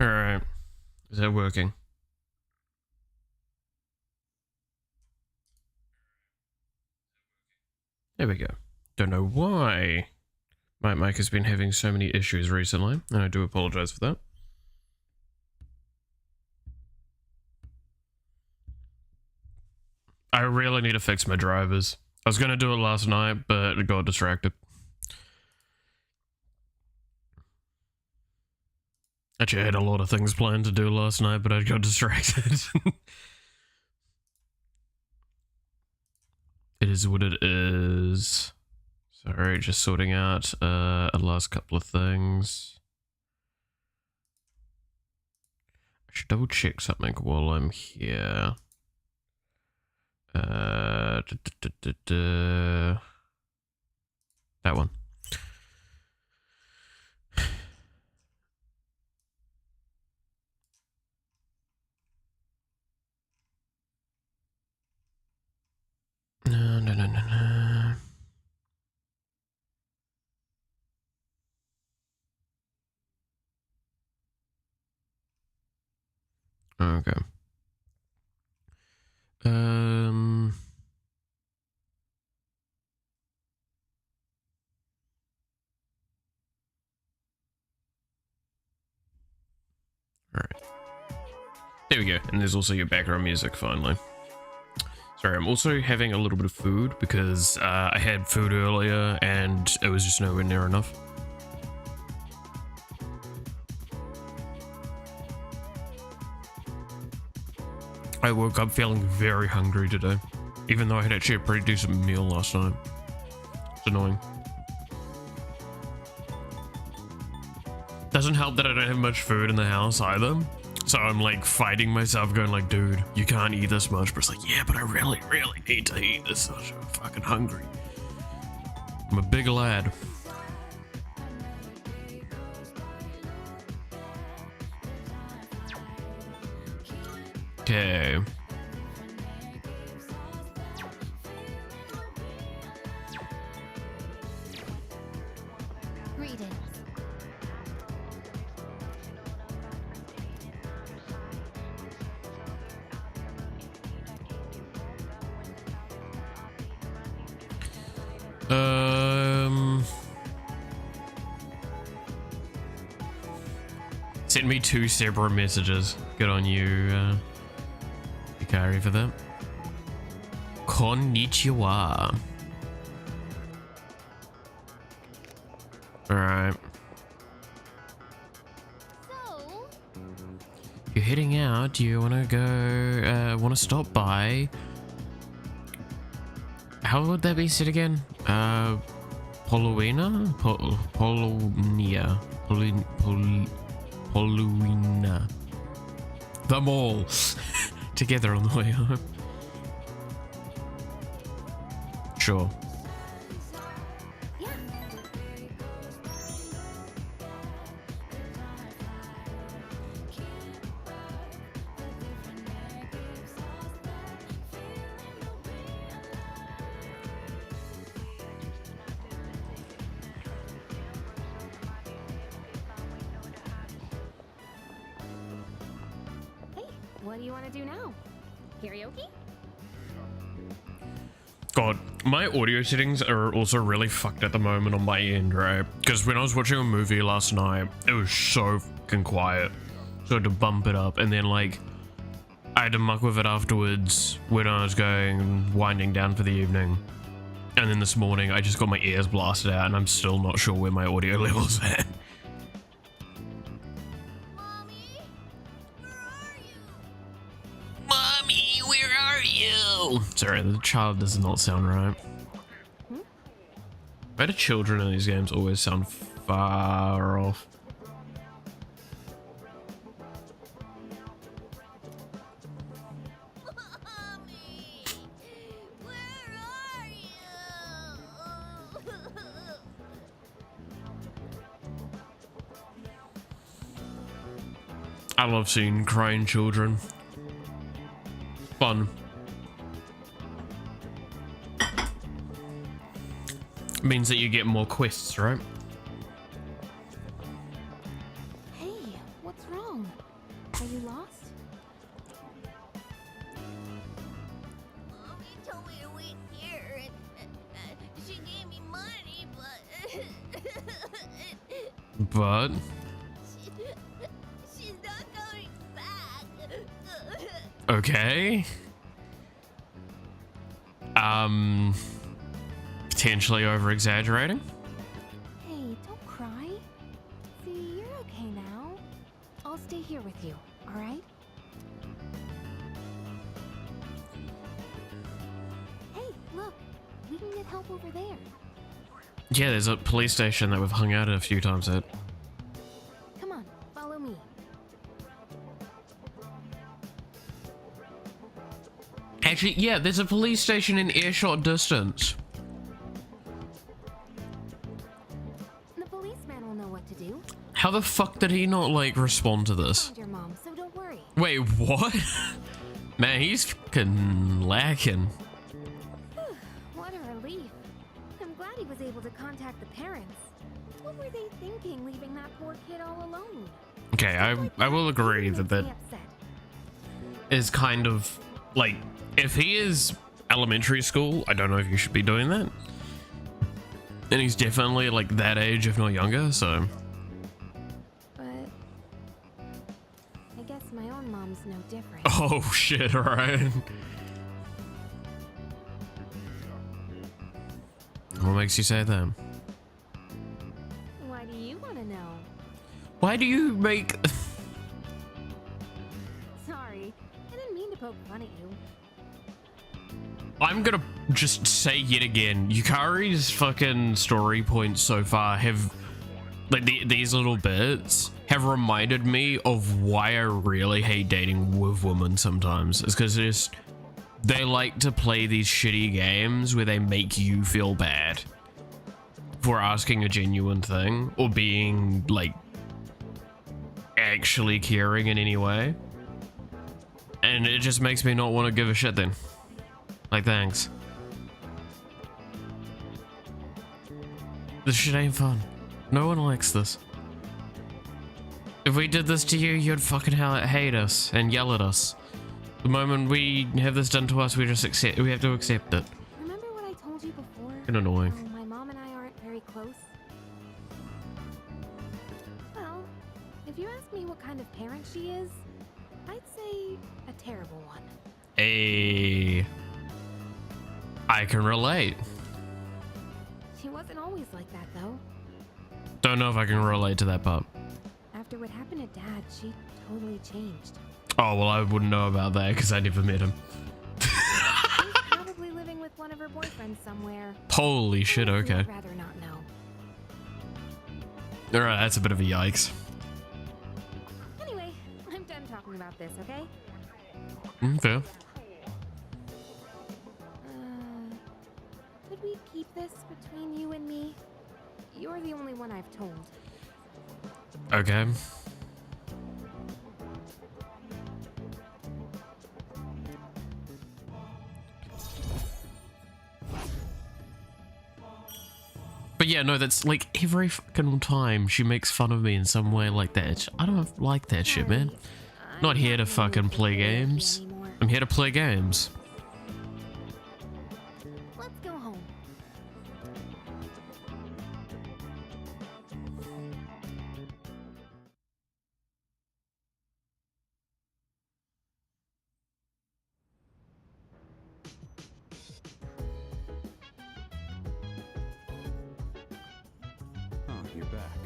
Alright. Is that working? There we go. Don't know why my mic has been having so many issues recently, and I do apologize for that. I really need to fix my drivers. I was going to do it last night, but I got distracted. Actually, I had a lot of things planned to do last night, but I got distracted. It is what it is. Sorry, just sorting out a last couple of things. I should double check something while I'm here. That one. No. Okay. Alright. There we go. And there's also your background music finally. Sorry, I'm also having a little bit of food because I had food earlier and it was just nowhere near enough. I woke up feeling very hungry today, even though I had actually a pretty decent meal last night. It's annoying. Doesn't help that I don't have much food in the house either. So I'm like fighting myself going like, dude, you can't eat this much. But it's like, yeah, but I really need to eat this. I'm so fucking hungry. I'm a big lad. Okay. Send me 2 separate messages. Good on you, Hikari, for that. Konnichiwa. Alright. So? You're heading out. Do you want to go, want to stop by? How would that be said again? Poluina? Polunia. Poluina. The mall. Together on the way home. Sure. Yeah. Hey, what do you want to do now? Karaoke? God, my audio settings are also really fucked at the moment on my end, right? Because when I was watching a movie last night, it was so fucking quiet. So I had to bump it up, and then like, I had to muck with it afterwards when I was winding down for the evening. And then this morning, I just got my ears blasted out, and I'm still not sure where my audio level's at. Mommy, where are you? Sorry, the child does not sound right. Why do children in these games always sound far off? Mommy, where are you? I love seeing crying children. Fun. Means that you get more quests, right? Hey, what's wrong? But She's not going back. okay. Potentially over exaggerating. Hey, don't cry. See, you're okay now. I'll stay here with you, alright? Hey, look. We can get help over there. Yeah, there's a police station that we've hung out at a few times at. Come on, follow me. Actually, yeah, there's a police station in earshot distance. The policeman will know what to do. How the fuck did he not, like, respond to this? Found your mom, so don't worry. Wait, what? Man, he's fucking lacking. What a relief. I'm glad he was able to contact the parents. What were they thinking, leaving that poor kid all alone? Okay, I will agree that that Makes me upset. is kind of, like, if he is elementary school, I don't know if you should be doing that. And he's definitely, like, that age, if not younger, so... But I guess my own mom's no different. Oh, shit, alright. What makes you say that? Why do you want to know? Why do you make... Sorry, I didn't mean to poke fun at you. I'm gonna just say yet again, Yukari's fucking story points so far have, like, these little bits have reminded me of why I really hate dating with women sometimes. It's because just, they like to play these shitty games where they make you feel bad for asking a genuine thing or being, like, actually caring in any way. And it just makes me not want to give a shit then. Like, thanks. This shit ain't fun. No one likes this. If we did this to you, you'd fucking hate us and yell at us. The moment we have this done to us, we just we have to accept it. Remember what I told you before? Fucking annoying. How my mom and I aren't very close? Well, if you ask me what kind of parent she is, I'd say a terrible one. I can relate. She wasn't always like that, though. Don't know if I can relate to that part. After what happened to Dad, she totally changed. Oh, well, I wouldn't know about that because I never met him. She's probably living with one of her boyfriends somewhere. Holy shit, okay. I'd rather not know. Alright, that's a bit of a yikes. Anyway, I'm done talking about this, okay? Fair. Could we keep this between you and me? You're the only one I've told. Okay. But yeah, no, that's like every fucking time she makes fun of me in some way like that. I don't like that shit, man. Not here to fucking play games. I'm here to play games. Let's go home. Oh, you're back.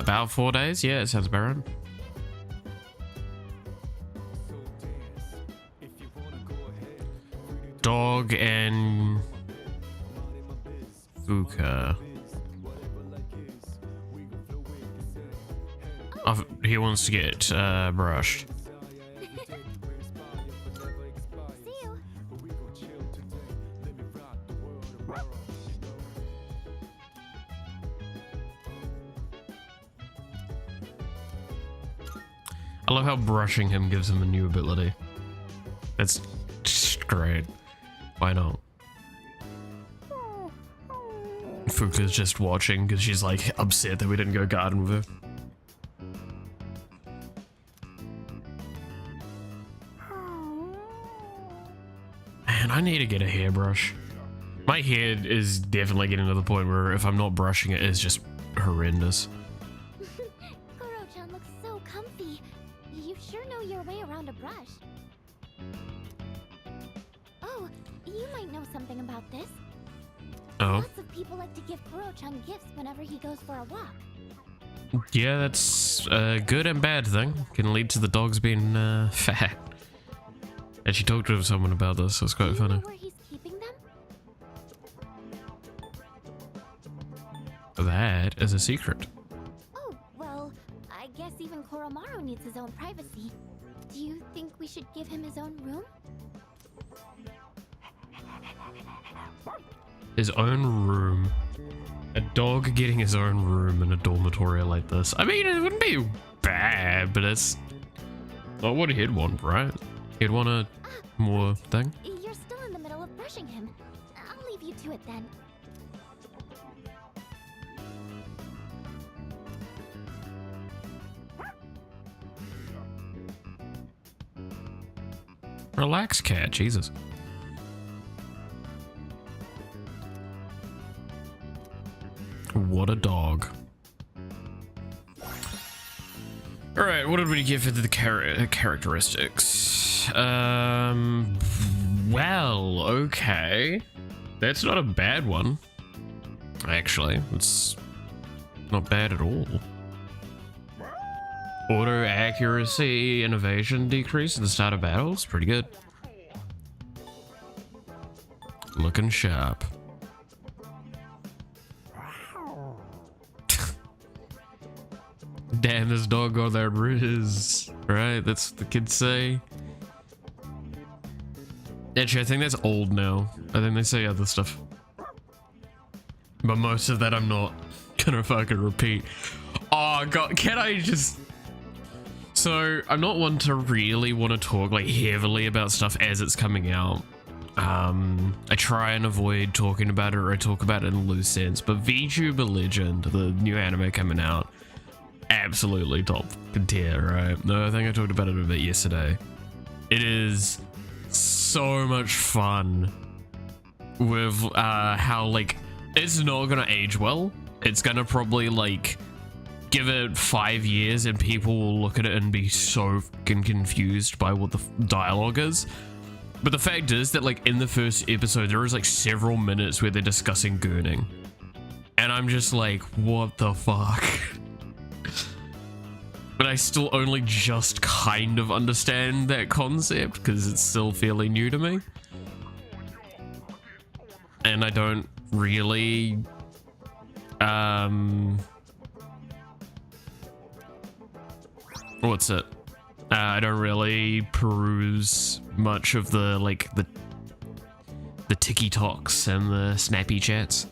About 4 days. Yeah, it sounds about right. Dog and Fuka. Oh, he wants to get brushed. See you. I love how brushing him gives him a new ability. That's just great. Why not? Fuka's just watching because she's like upset that we didn't go garden with her. man, I need to get a hairbrush. My hair is definitely getting to the point where if I'm not brushing it, it's just horrendous. Koro-chan looks so comfy. You sure know your way around a brush. Oh, you might know something about this. Oh? Lots of people like to give Koro-chan gifts whenever he goes for a walk. Yeah, that's a good and bad thing. Can lead to the dogs being fat. And she talked to someone about this, so it's quite Do you funny. know where he's keeping them? That is a secret. Oh, well, I guess even Koromaru needs his own privacy. Do you think we should give him his own room? His own room. A dog getting his own room in a dormitory like this. I mean, it wouldn't be bad, but it's not what he'd want, right? He'd want a more thing. You're still in the middle of brushing him. I'll leave you to it then. Relax, cat. Jesus. What a dog. Alright, what did we give for the characteristics? Well, okay. That's not a bad one. Actually, it's not bad at all. Auto accuracy, innovation decrease at the start of battles. Pretty good. Looking sharp. Damn, this dog got that riz. Right? That's what the kids say. Actually, I think that's old now. I think they say other stuff. But most of that I'm not gonna fucking repeat. Oh god, can I just... So, I'm not one to really want to talk like heavily about stuff as it's coming out. I try and avoid talking about it, or I talk about it in a loose sense. But VTuber Legend, the new anime coming out, absolutely top tier, right? No, I think I talked about it a bit yesterday. It is so much fun with how like it's not gonna age well. It's gonna probably like give it 5 years and people will look at it and be so fucking confused by what the dialogue is. But the fact is that like in the first episode there is like several minutes where they're discussing gooning, and I'm just like, what the fuck? But I still only just kind of understand that concept because it's still fairly new to me. And I don't really... What's it? I don't really peruse much of the, like, the TikToks and the snappy chats.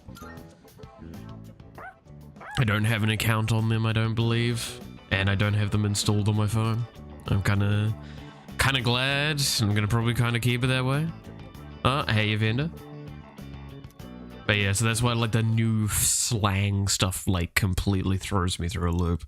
I don't have an account on them, I don't believe. And I don't have them installed on my phone. I'm kind of glad. I'm gonna probably kind of keep it that way. Hey, Evander. But yeah, so that's why like the new slang stuff like completely throws me through a loop.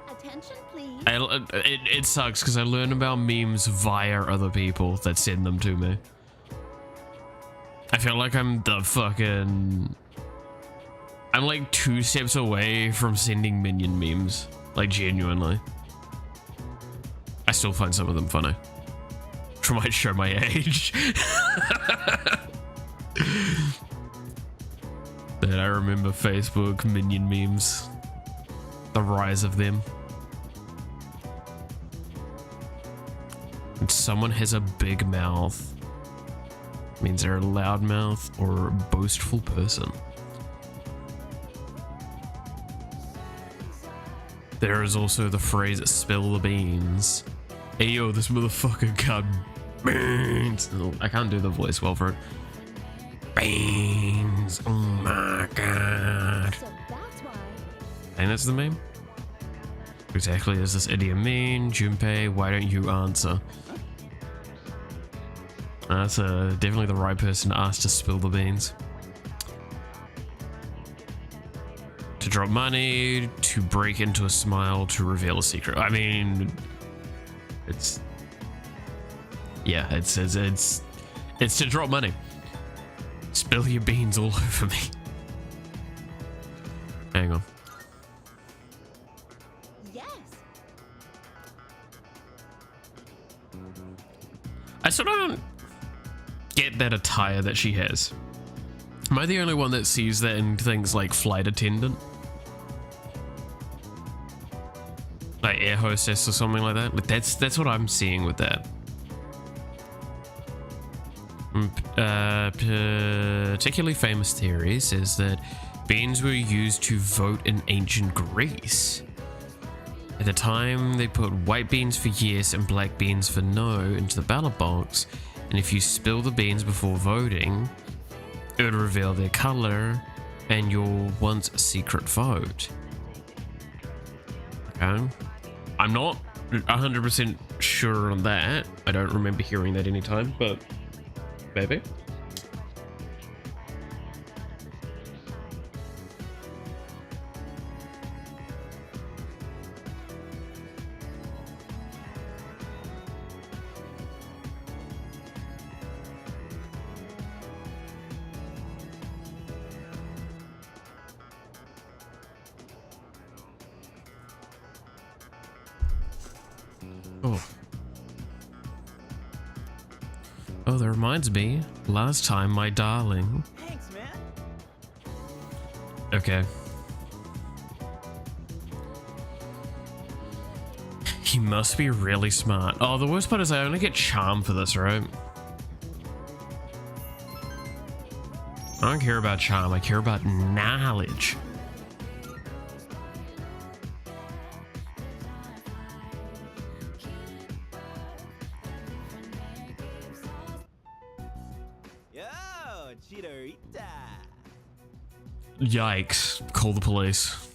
Attention, please. It sucks because I learn about memes via other people that send them to me. I feel like I'm the fucking... I'm like 2 steps away from sending minion memes. Like, genuinely. I still find some of them funny. Which might show my age. That I remember Facebook minion memes. The rise of them. And someone has a big mouth. Means they're a loudmouth or a boastful person. There is also the phrase "spill the beans." Hey yo, this motherfucker got beans. Oh, I can't do the voice well for it. Beans. Oh my god. So that's why. I think that's the meme. Exactly does this idiom mean? Junpei, why don't you answer? That's definitely the right person to ask to spill the beans. to drop money, to break into a smile, to reveal a secret. I mean, it's to drop money. Spill your beans all over me. Hang on. Yes. I still don't get that attire that she has. Am I the only one that sees that in things like flight attendant? Like air hostess or something like that? Like that's what I'm seeing with that. Particularly famous theories is that beans were used to vote in ancient Greece. At the time, they put white beans for yes and black beans for no into the ballot box, and if you spill the beans before voting, it would reveal their color and your once secret vote. Okay. I'm not 100% sure on that. I don't remember hearing that anytime, but maybe. Oh, that reminds me. Last time, my darling. Thanks, man. Okay. He must be really smart. Oh, the worst part is I only get charm for this, right? I don't care about charm. I care about knowledge. Yikes. Call the police.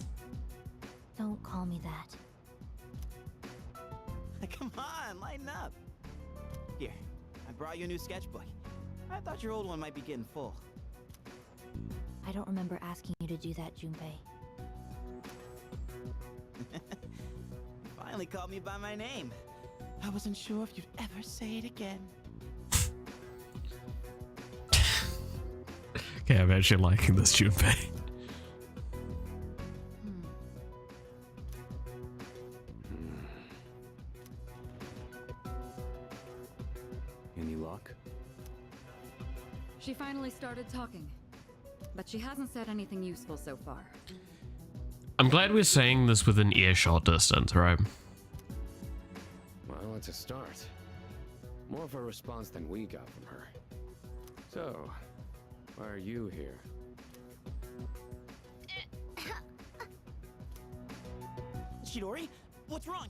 Don't call me that. Come on, lighten up. Here, I brought you a new sketchbook. I thought your old one might be getting full. I don't remember asking you to do that, Junpei. Finally called me by my name. I wasn't sure if you'd ever say it again. Okay, I'm actually liking this, Junpei. Any luck? She finally started talking, but she hasn't said anything useful so far. I'm glad we're saying this within earshot distance, right? Well, it's a start. More of a response than we got from her. So, why are you here? Chidori, what's wrong?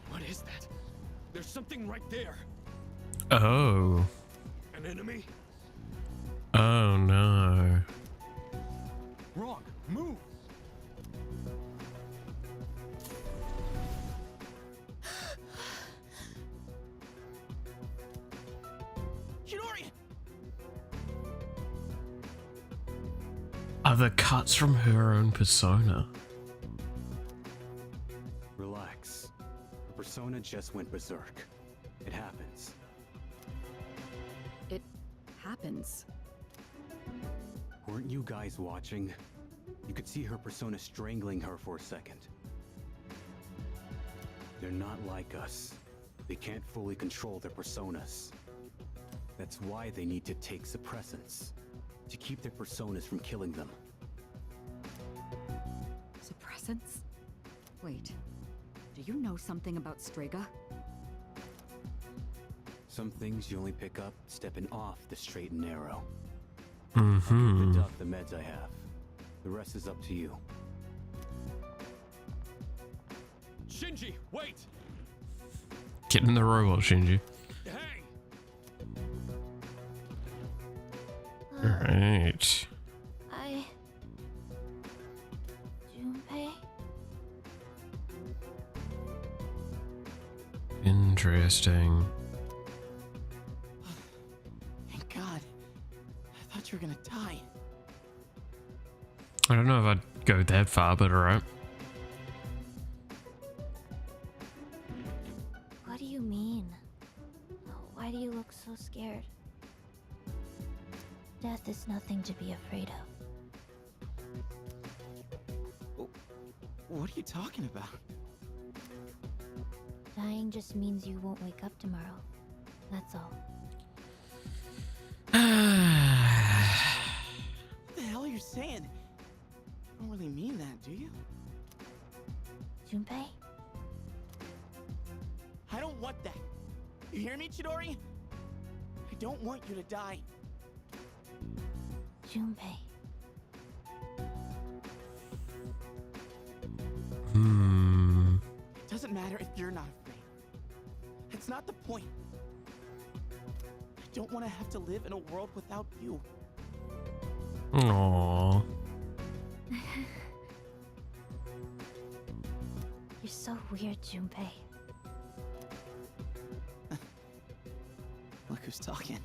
What is that? There's something right there. Oh. An enemy? Oh no. Wrong. Move. Chidori! Are the cuts from her own persona? Relax. Her persona just went berserk. It happens. It happens. Weren't you guys watching? You could see her persona strangling her for a second. They're not like us. They can't fully control their personas. That's why they need to take suppressants, to keep their personas from killing them. Suppressants? Wait, do you know something about Strega? Some things you only pick up stepping off the straight and narrow. Mm-hmm. The duck, the meds I have. The rest is up to you. Shinji, wait! Get in the robot, Shinji. Hey! Alright. Junpei? Interesting. Thank God. I thought you were gonna die. I don't know if I'd go that far, but alright. What do you mean? Why do you look so scared? Death is nothing to be afraid of. What are you talking about? Dying just means you won't wake up tomorrow. That's all. What the hell are you saying? You don't really mean that, do you? Junpei? I don't want that. You hear me, Chidori? I don't want you to die. Junpei. It doesn't matter if you're not afraid. It's not the point. I don't want to have to live in a world without you. Aww. You're so weird, Junpei. Look who's talking.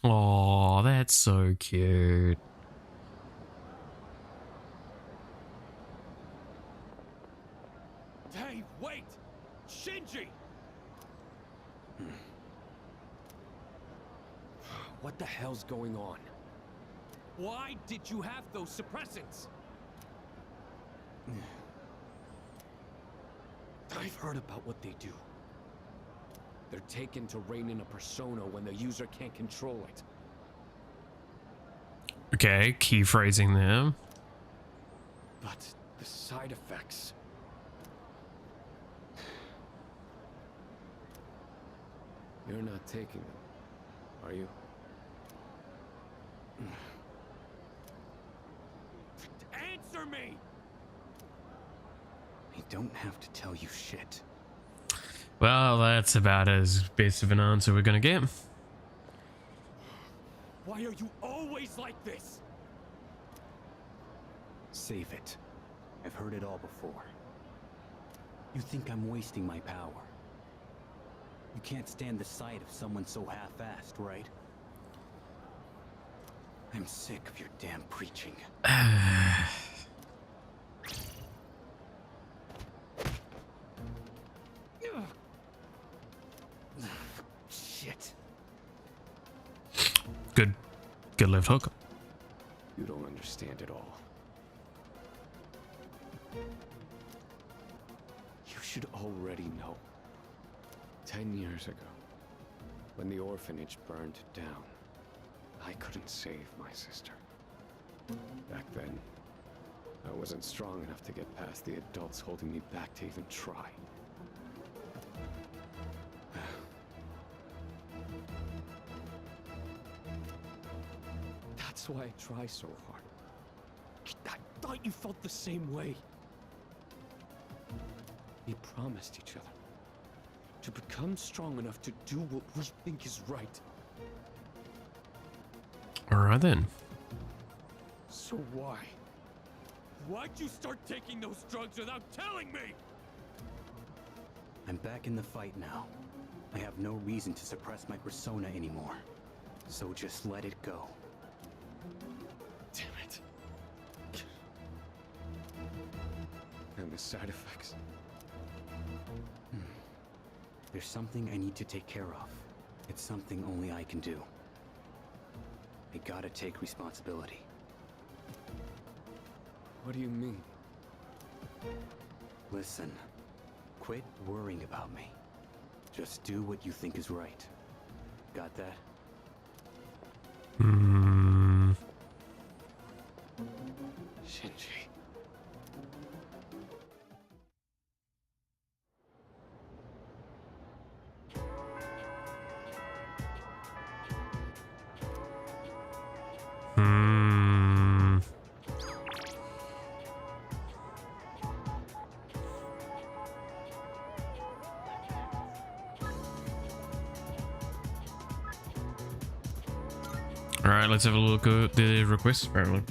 Aw, that's so cute. Hey, wait! Shinji! What the hell's going on? Why did you have those suppressants? I've heard about what they do. They're taken to rein in a persona when the user can't control it. Okay, key phrasing there. But the side effects... You're not taking them, are you? Answer me! I don't have to tell you shit. Well, that's about as best of an answer we're gonna get. Why are you always like this? Save it. I've heard it all before. You think I'm wasting my power? You can't stand the sight of someone so half-assed, right? I'm sick of your damn preaching. Shit. Good left hook. You don't understand it all. You should already know. 10 years ago, when the orphanage burned down, I couldn't save my sister. Back then, I wasn't strong enough to get past the adults holding me back to even try. That's why I try so hard. I thought you felt the same way. We promised each other to become strong enough to do what we think is right. Alright then. So why? Why'd you start taking those drugs without telling me? I'm back in the fight now. I have no reason to suppress my persona anymore. So just let it go. Damn it. And the side effects. There's something I need to take care of. It's something only I can do. I gotta take responsibility. What do you mean? Listen, quit worrying about me. Just do what you think is right. Got that? Shinji. Alright, let's have a look at the requests apparently.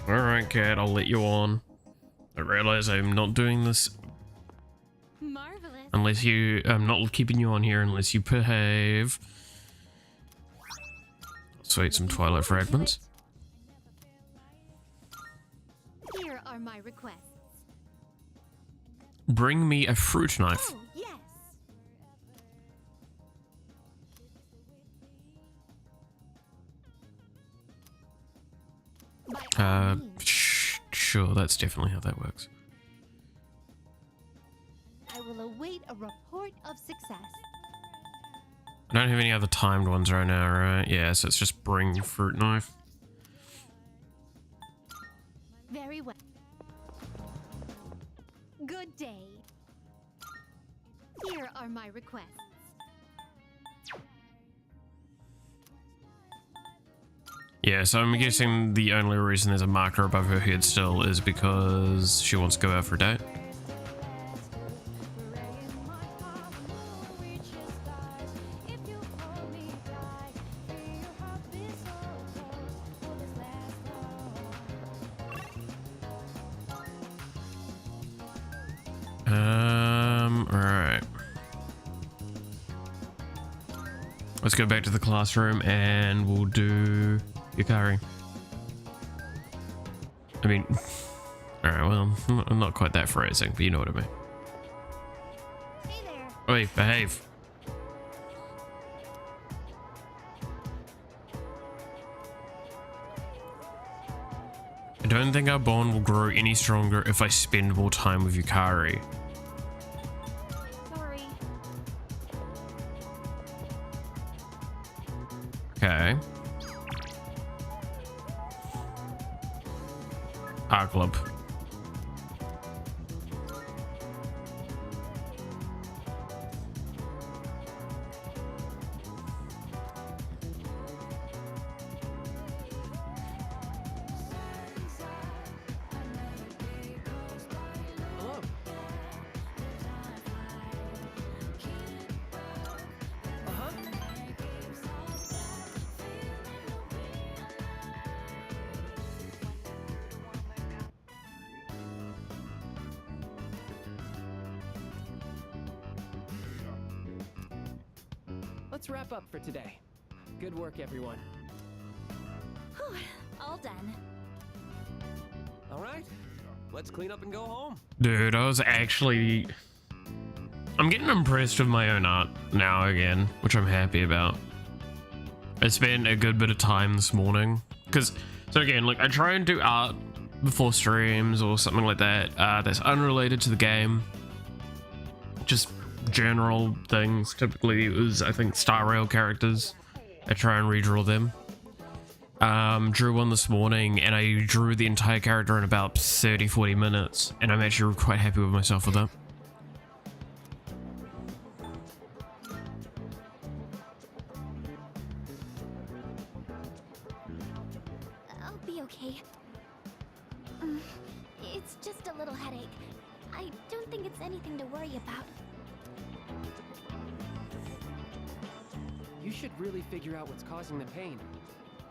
Alright, cat, I'll let you on. I realize I'm not doing this Marvelous. unless you... I'm not keeping you on here unless you behave. Let's eat some Twilight fragments. Here are my requests. Bring me a fruit knife. Oh, yes. By all means. Sure, that's definitely how that works. I will await a report of success. I don't have any other timed ones right now, right? Yeah, so it's just bring fruit knife. Very well. Good day. Here are my requests. Yeah, so I'm guessing the only reason there's a marker above her head still is because she wants to go out for a date. Alright. Let's go back to the classroom and we'll do Yukari. I mean, alright, well, I'm not quite that phrasing, but you know what I mean. Hey there. Oi, behave. I don't think our bond will grow any stronger if I spend more time with Yukari. Sorry. Okay. Art club. Hello. Let's wrap up for today. Good work, everyone. Whew, all done. All right, let's clean up and go home. Dude, I was actually... I'm getting impressed with my own art now again, which I'm happy about. I spent a good bit of time this morning. Because, so again, like, I try and do art before streams or something like that that's unrelated to the game. Just general things. Typically it was, I think, Star Rail characters. I try and redraw them. Drew one this morning and I drew the entire character in about 30-40 minutes and I'm actually quite happy with myself with that. I'll be okay. It's just a little headache. I don't think it's anything to worry about. You should really figure out what's causing the pain.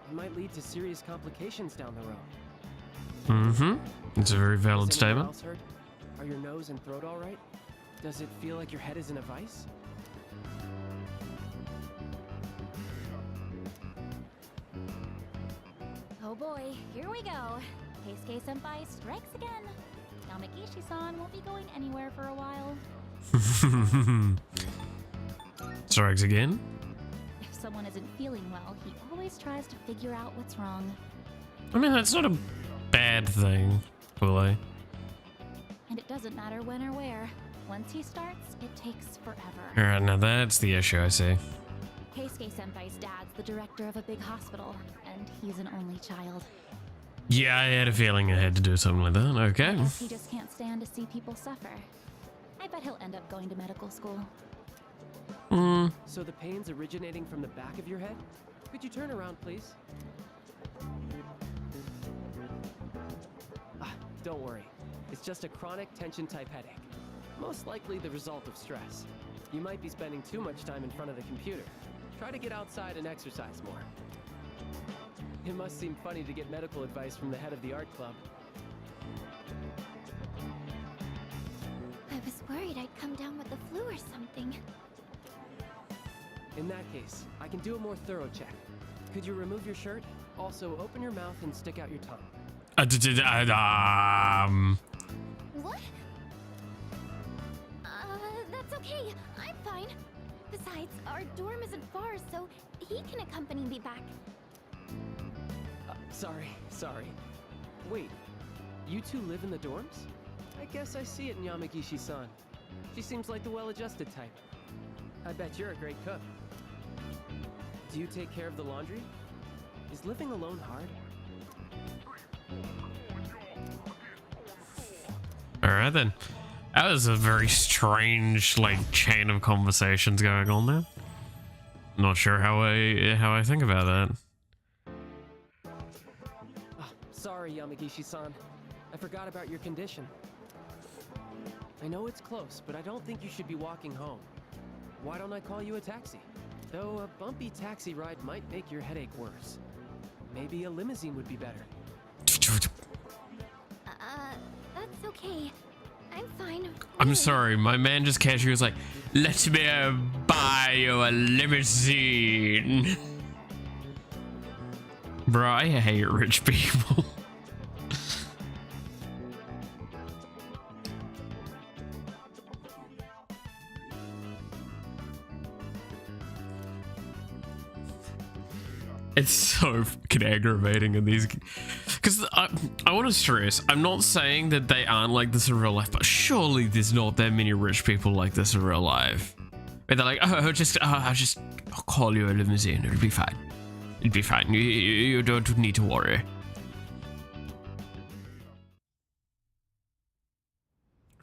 It might lead to serious complications down the road. Mm-hmm. It's a very valid Is anyone statement. else hurt? Are your nose and throat all right? Does it feel like your head is in a vice? Oh boy, here we go. Keisuke-senpai strikes again. Yamagishi-san won't be going anywhere for a while. Strikes again? If someone isn't feeling well, he always tries to figure out what's wrong. I mean, that's not a bad thing, fully. And it doesn't matter when or where. Once he starts, it takes forever. Alright, now that's the issue I see. Keisuke-senpai's dad's the director of a big hospital, and he's an only child. Yeah, I had a feeling I had to do something like that. Okay. I guess he just can't stand to see people suffer. I bet he'll end up going to medical school. So the pain's originating from the back of your head? Could you turn around, please? Don't worry. It's just a chronic tension-type headache. Most likely the result of stress. You might be spending too much time in front of the computer. Try to get outside and exercise more. It must seem funny to get medical advice from the head of the art club. I was worried I'd come down with the flu or something. In that case, I can do a more thorough check. Could you remove your shirt? Also, open your mouth and stick out your tongue. What? That's okay. I'm fine. Besides, our dorm isn't far, so he can accompany me back. Sorry. Wait, you two live in the dorms? I guess I see it in Yamagishi-san. She seems like the well-adjusted type. I bet you're a great cook. Do you take care of the laundry? Is living alone hard? Alright then. That was a very strange, like, chain of conversations going on there. Not sure how I think about that. Oh, sorry, Yamagishi-san. I forgot about your condition. I know it's close, but I don't think you should be walking home. Why don't I call you a taxi? Though a bumpy taxi ride might make your headache worse. Maybe a limousine would be better. That's okay. I'm fine. I'm sorry, my man just casually was like, let me buy you a limousine. Bro, I hate rich people. It's so fucking aggravating in these, because I want to stress, I'm not saying that they aren't like this in real life, but surely there's not that many rich people like this in real life. Where they're like, I'll call you a limousine, it'll be fine. It'll be fine, you don't need to worry.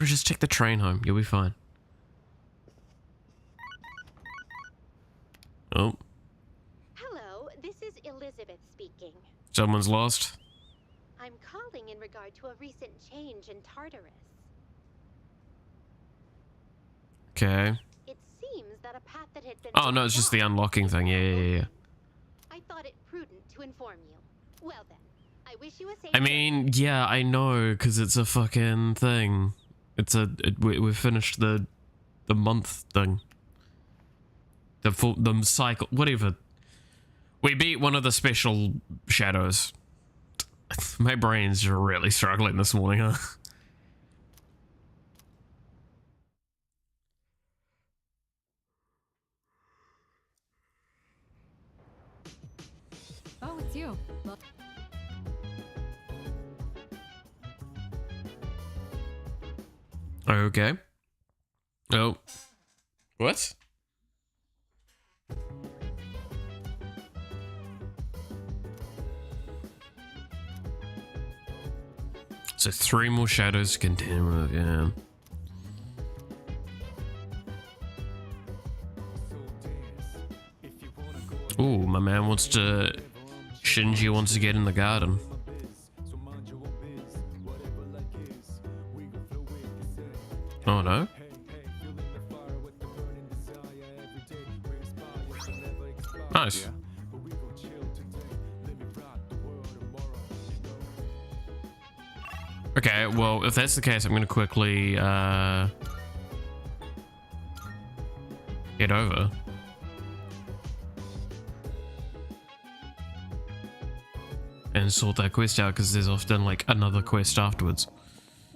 Or just take the train home, you'll be fine. Oh. Elizabeth speaking. Someone's lost. I'm calling in regard to a recent change in Tartarus. Okay. It seems that a path that had been Oh no, it's just the unlocking thing. Yeah. I thought it prudent to inform you. Well then, I wish you a safe. I mean, yeah, I know, because it's a fucking thing. We've finished the month thing. The cycle, whatever. We beat one of the special shadows. My brain's really struggling this morning, huh? Oh, it's you. Well, Okay. Oh. What? So 3 more shadows to contend with, yeah. Ooh, my man wants to... Shinji wants to get in the garden. Oh no? Nice. Okay, well, if that's the case, I'm going to quickly get over. And sort that quest out, because there's often, like, another quest afterwards.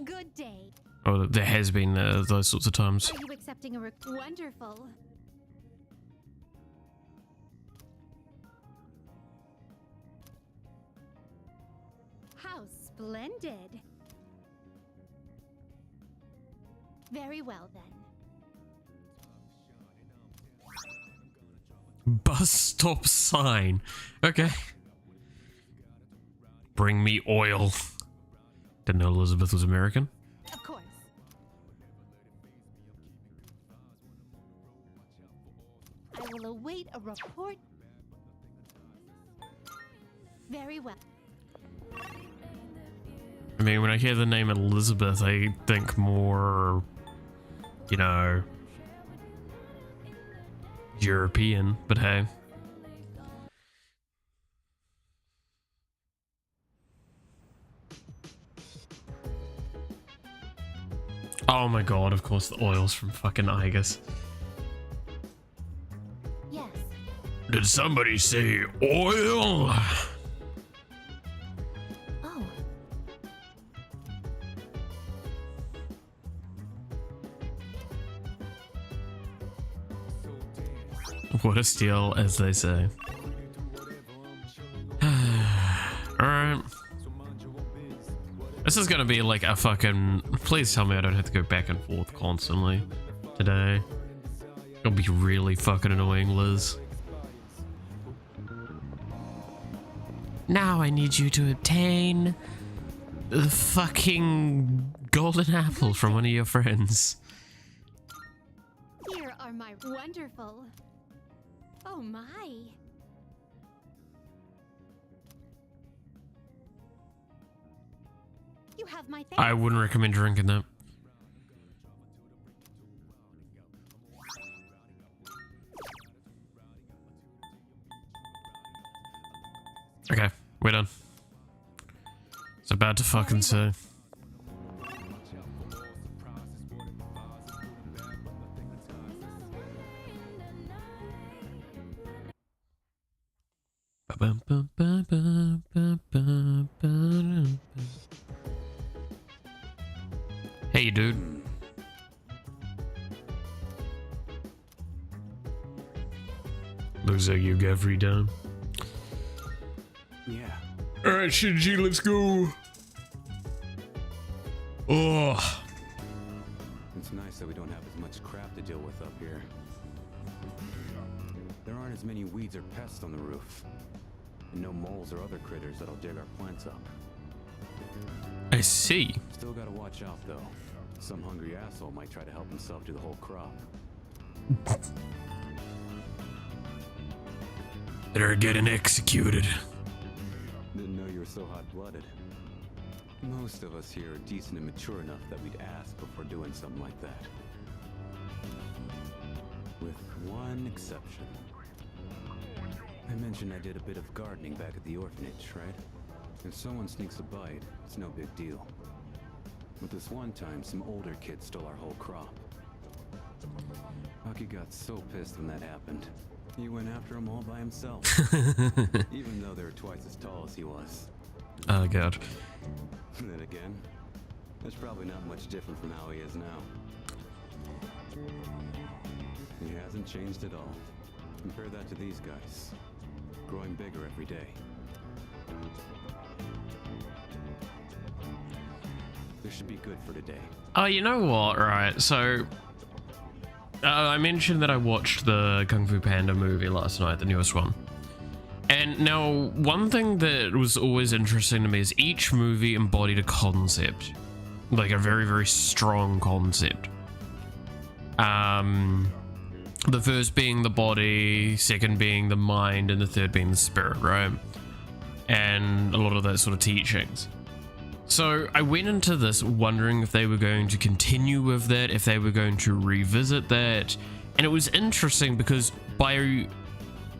Good day. Oh, there has been those sorts of times. Are you accepting a wonderful? How splendid. Very well then. Bus stop sign. Okay. Bring me oil. Didn't know Elizabeth was American. Of course. I will await a report. Very well. I mean, when I hear the name Elizabeth, I think more, you know, European, but hey. Oh my god, of course, the oils from fucking Igus. Yes. Did somebody say oil? Oh. What a steal, as they say. Alright. This is gonna be like a fucking... Please tell me I don't have to go back and forth constantly today. It'll be really fucking annoying, Liz. Now I need you to obtain the fucking golden apple from one of your friends. Here are my wonderful. Oh my. You have my thanks. I wouldn't recommend drinking that. Okay, we're done. It's about to fucking say. Hey, dude. Looks like you got free time. Yeah. Alright, Shinji, let's go. Oh. It's nice that we don't have as much crap to deal with up here. There aren't as many weeds or pests on the roof. And no moles or other critters that'll dig our plants up. I see. Still gotta watch out though. Some hungry asshole might try to help himself to the whole crop. They're getting executed. Didn't know you were so hot-blooded. Most of us here are decent and mature enough that we'd ask before doing something like that. With one exception. I mentioned I did a bit of gardening back at the orphanage, right? If someone sneaks a bite, it's no big deal. But this one time, some older kid stole our whole crop. Bucky got so pissed when that happened. He went after them all by himself. Even though they were twice as tall as he was. Oh god. Then again, that's probably not much different from how he is now. He hasn't changed at all. Compare that to these guys. Growing bigger every day. This should be good for today. Oh, you know what? Right, so... I mentioned that I watched the Kung Fu Panda movie last night, the newest one. And now, one thing that was always interesting to me is each movie embodied a concept. Like a very, very strong concept. The first being the body, second being the mind, and the third being the spirit, right? And a lot of those sort of teachings. So I went into this wondering if they were going to continue with that, if they were going to revisit that. And it was interesting because by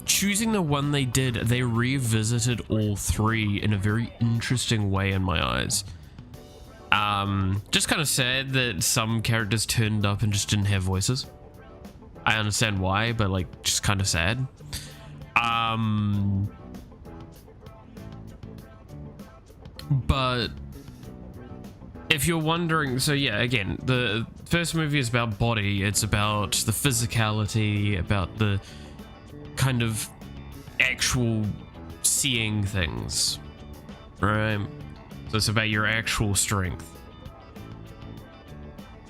choosing the one they did, they revisited all three in a very interesting way in my eyes. Just kind of sad that some characters turned up and just didn't have voices. I understand why, but like just kind of sad. But if you're wondering, so yeah, again, the first movie is about body. It's about the physicality, about the kind of actual seeing things, right? So it's about your actual strength.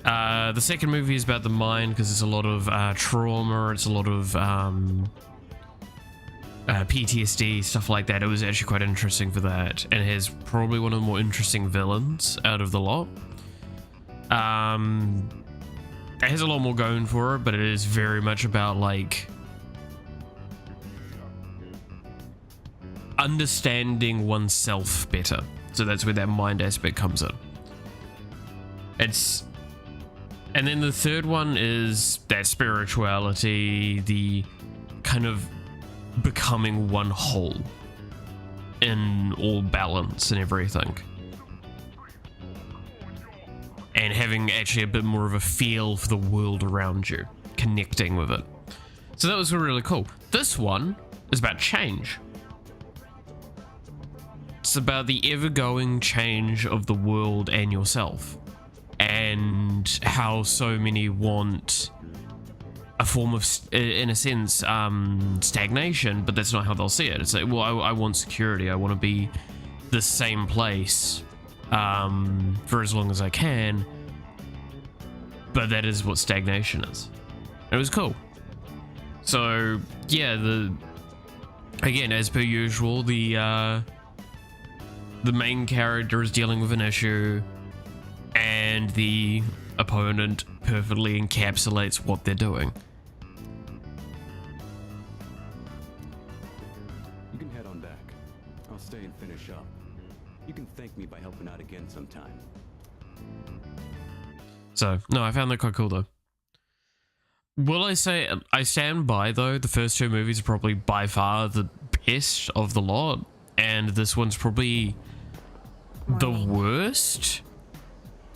The second movie is about the mind because there's a lot of trauma. It's a lot of PTSD, stuff like that. It was actually quite interesting for that, and it has probably one of the more interesting villains out of the lot. It has a lot more going for it, but it is very much about like understanding oneself better. So that's where that mind aspect comes in. And then the third one is that spirituality, the kind of becoming one whole in all balance and everything. and having actually a bit more of a feel for the world around you, connecting with it. So that was really cool. This one is about change. It's about the ever-going change of the world and yourself, and how so many want a form of, in a sense, stagnation, but that's not how they'll see it. It's like, well, I want security. I want to be the same place for as long as I can, but that is what stagnation is. It was cool. So yeah, again, as per usual, the main character is dealing with an issue, and the opponent perfectly encapsulates what they're doing. You can head on back. I'll stay and finish up. You can thank me by helping out again sometime. So, no, I found that quite cool though. Will I say, I stand by though, the first two movies are probably by far the best of the lot, and this one's probably the worst.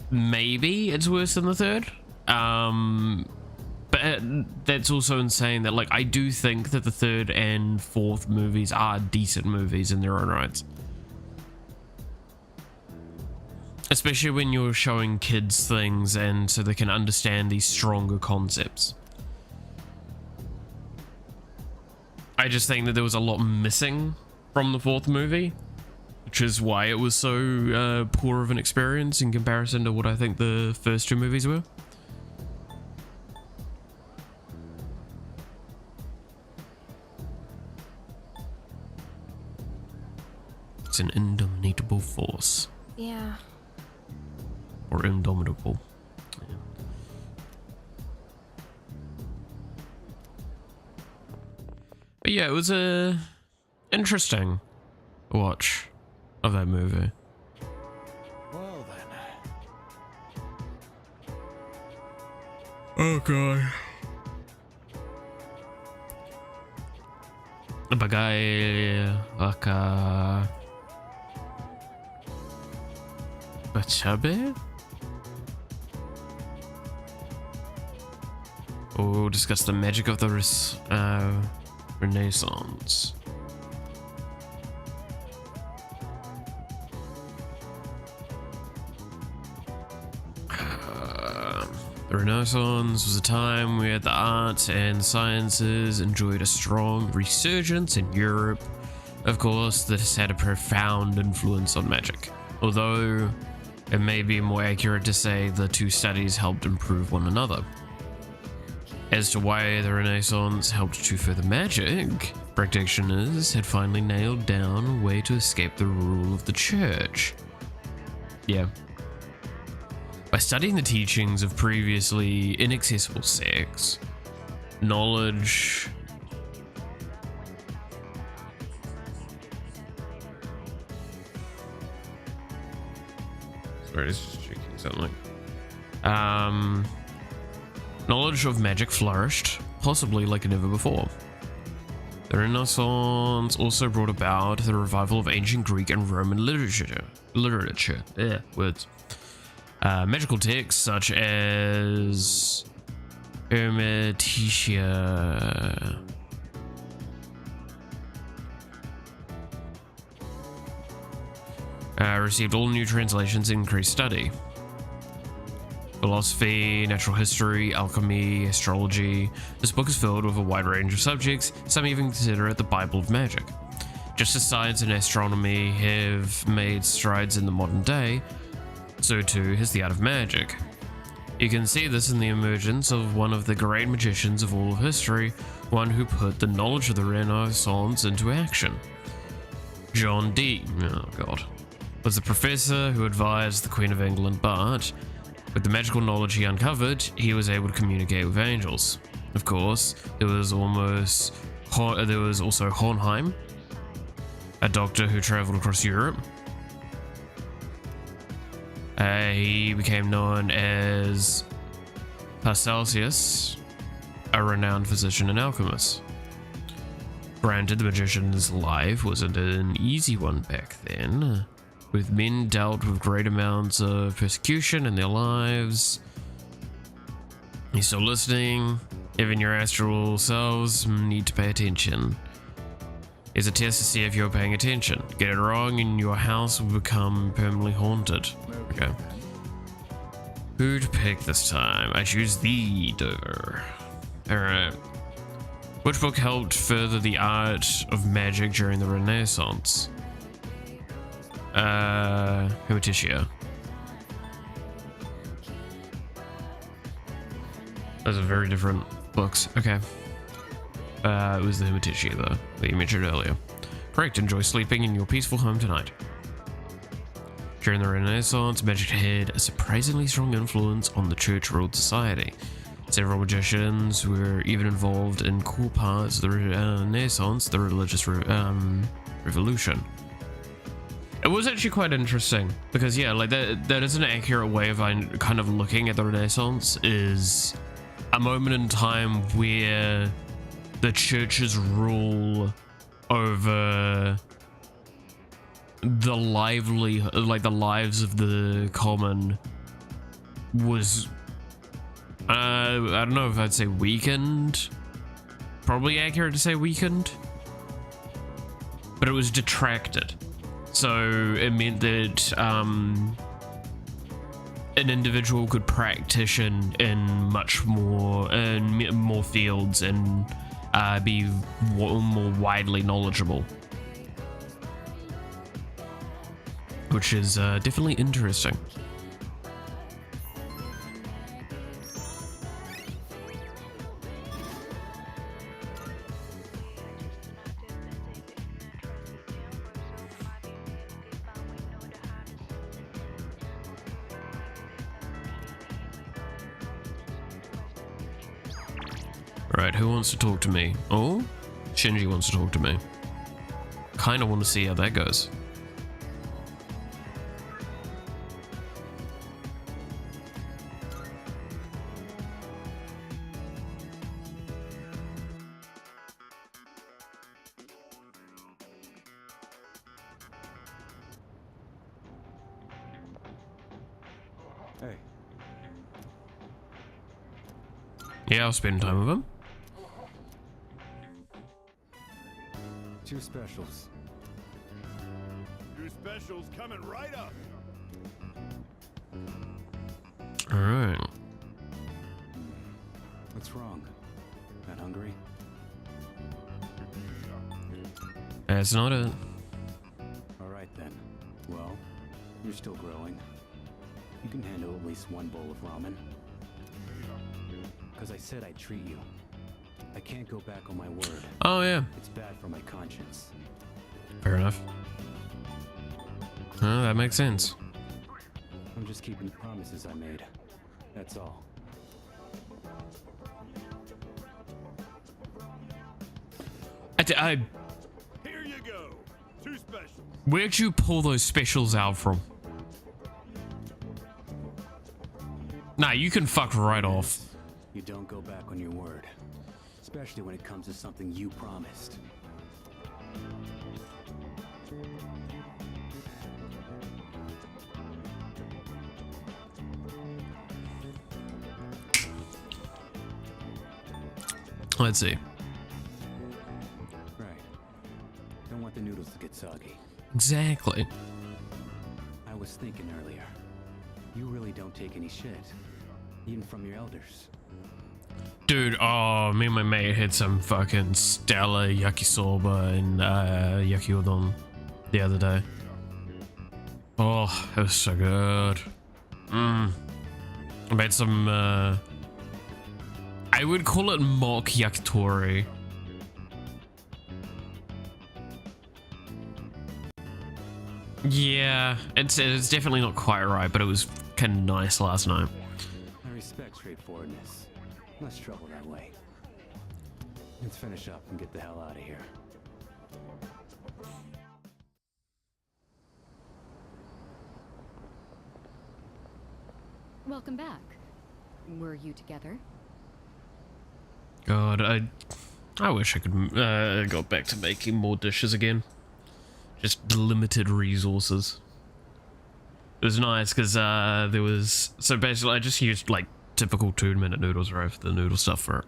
Maybe it's worse than the third. But that's also insane that, like, I do think that the third and fourth movies are decent movies in their own rights. Especially when you're showing kids things and so they can understand these stronger concepts. I just think that there was a lot missing from the fourth movie, which is why it was so poor of an experience in comparison to what I think the first two movies were. It's an indomitable force. Yeah. Or indomitable. Yeah. But yeah, it was a interesting watch of that movie. Well then. Oh god. Bagay Aka Bachabe? Oh, discuss the magic of the Renaissance. The Renaissance was a time where the arts and sciences enjoyed a strong resurgence in Europe. Of course, this had a profound influence on magic, although it may be more accurate to say the two studies helped improve one another. As to why the Renaissance helped to further magic, practitioners had finally nailed down a way to escape the rule of the church. Yeah. By studying the teachings of previously inaccessible sects, knowledge sorry, it's just checking something. Knowledge of magic flourished, possibly like never before. The Renaissance also brought about the revival of ancient Greek and Roman literature. Words. Magical texts such as Hermetica, received all new translations and increased study. Philosophy, natural history, alchemy, astrology. This book is filled with a wide range of subjects. Some even consider it the Bible of magic. Just as science and astronomy have made strides in the modern day, so too has the art of magic. You can see this in the emergence of one of the great magicians of all of history, one who put the knowledge of the Renaissance into action. John Dee, oh god, was the professor who advised the Queen of England, but with the magical knowledge he uncovered, he was able to communicate with angels. Of course, there was also Hohenheim, a doctor who traveled across Europe. He became known as Paracelsus, a renowned physician and alchemist. Granted, the magician's life wasn't an easy one back then. with men dealt with great amounts of persecution in their lives. You're still listening? Even your astral selves need to pay attention. It's a test to see if you're paying attention. Get it wrong and your house will become permanently haunted. Okay. Who to pick this time? I choose the Dover. Alright. Which book helped further the art of magic during the Renaissance? Hermetitia. Those are very different books. Okay. It was the Hermetitia though, that you mentioned earlier. Correct, enjoy sleeping in your peaceful home tonight. During the Renaissance, magic had a surprisingly strong influence on the church-ruled society. Several magicians were even involved in core parts of the Renaissance, the religious revolution. It was actually quite interesting because yeah, like that is an accurate way of kind of looking at the Renaissance, is a moment in time where the church's rule over the the lives of the common was I don't know if I'd say weakened. Probably accurate to say weakened. But it was detracted. So it meant that an individual could practice in more fields and be more widely knowledgeable. Which is definitely interesting. Right, who wants to talk to me? Oh, Shinji wants to talk to me. Kinda want to see how that goes. Hey. Yeah, I'll spend time with him. 2 specials. 2 specials coming right up. All right. What's wrong? Not hungry? That's not it. All right then. Well, you're still growing. You can handle at least 1 bowl of ramen. Because I said I'd treat you. I can't go back on my word. Oh yeah. It's bad for my conscience. Fair enough. Oh, that makes sense. I'm just keeping the promises I made. That's all. I Here you go. 2 specials. where'd you pull those specials out from? Nah, you can fuck right off. You don't go back on your word. Especially when it comes to something you promised. Let's see. Right. Don't want the noodles to get soggy. Exactly. I was thinking earlier. You really don't take any shit. Even from your elders. Dude, oh, me and my mate had some fucking stellar yakisoba and yaki udon the other day. Oh, it was so good. I made some, I would call it mock yakitori. Yeah, it's definitely not quite right, but it was kind of nice last night. I respect straightforwardness. Less trouble that way. Let's finish up and get the hell out of here. Welcome back. Were you together? God, I wish I could go back to making more dishes again. Just limited resources. It was nice because there was, so basically I just used like typical 2-minute noodles, right, for the noodle stuff for it.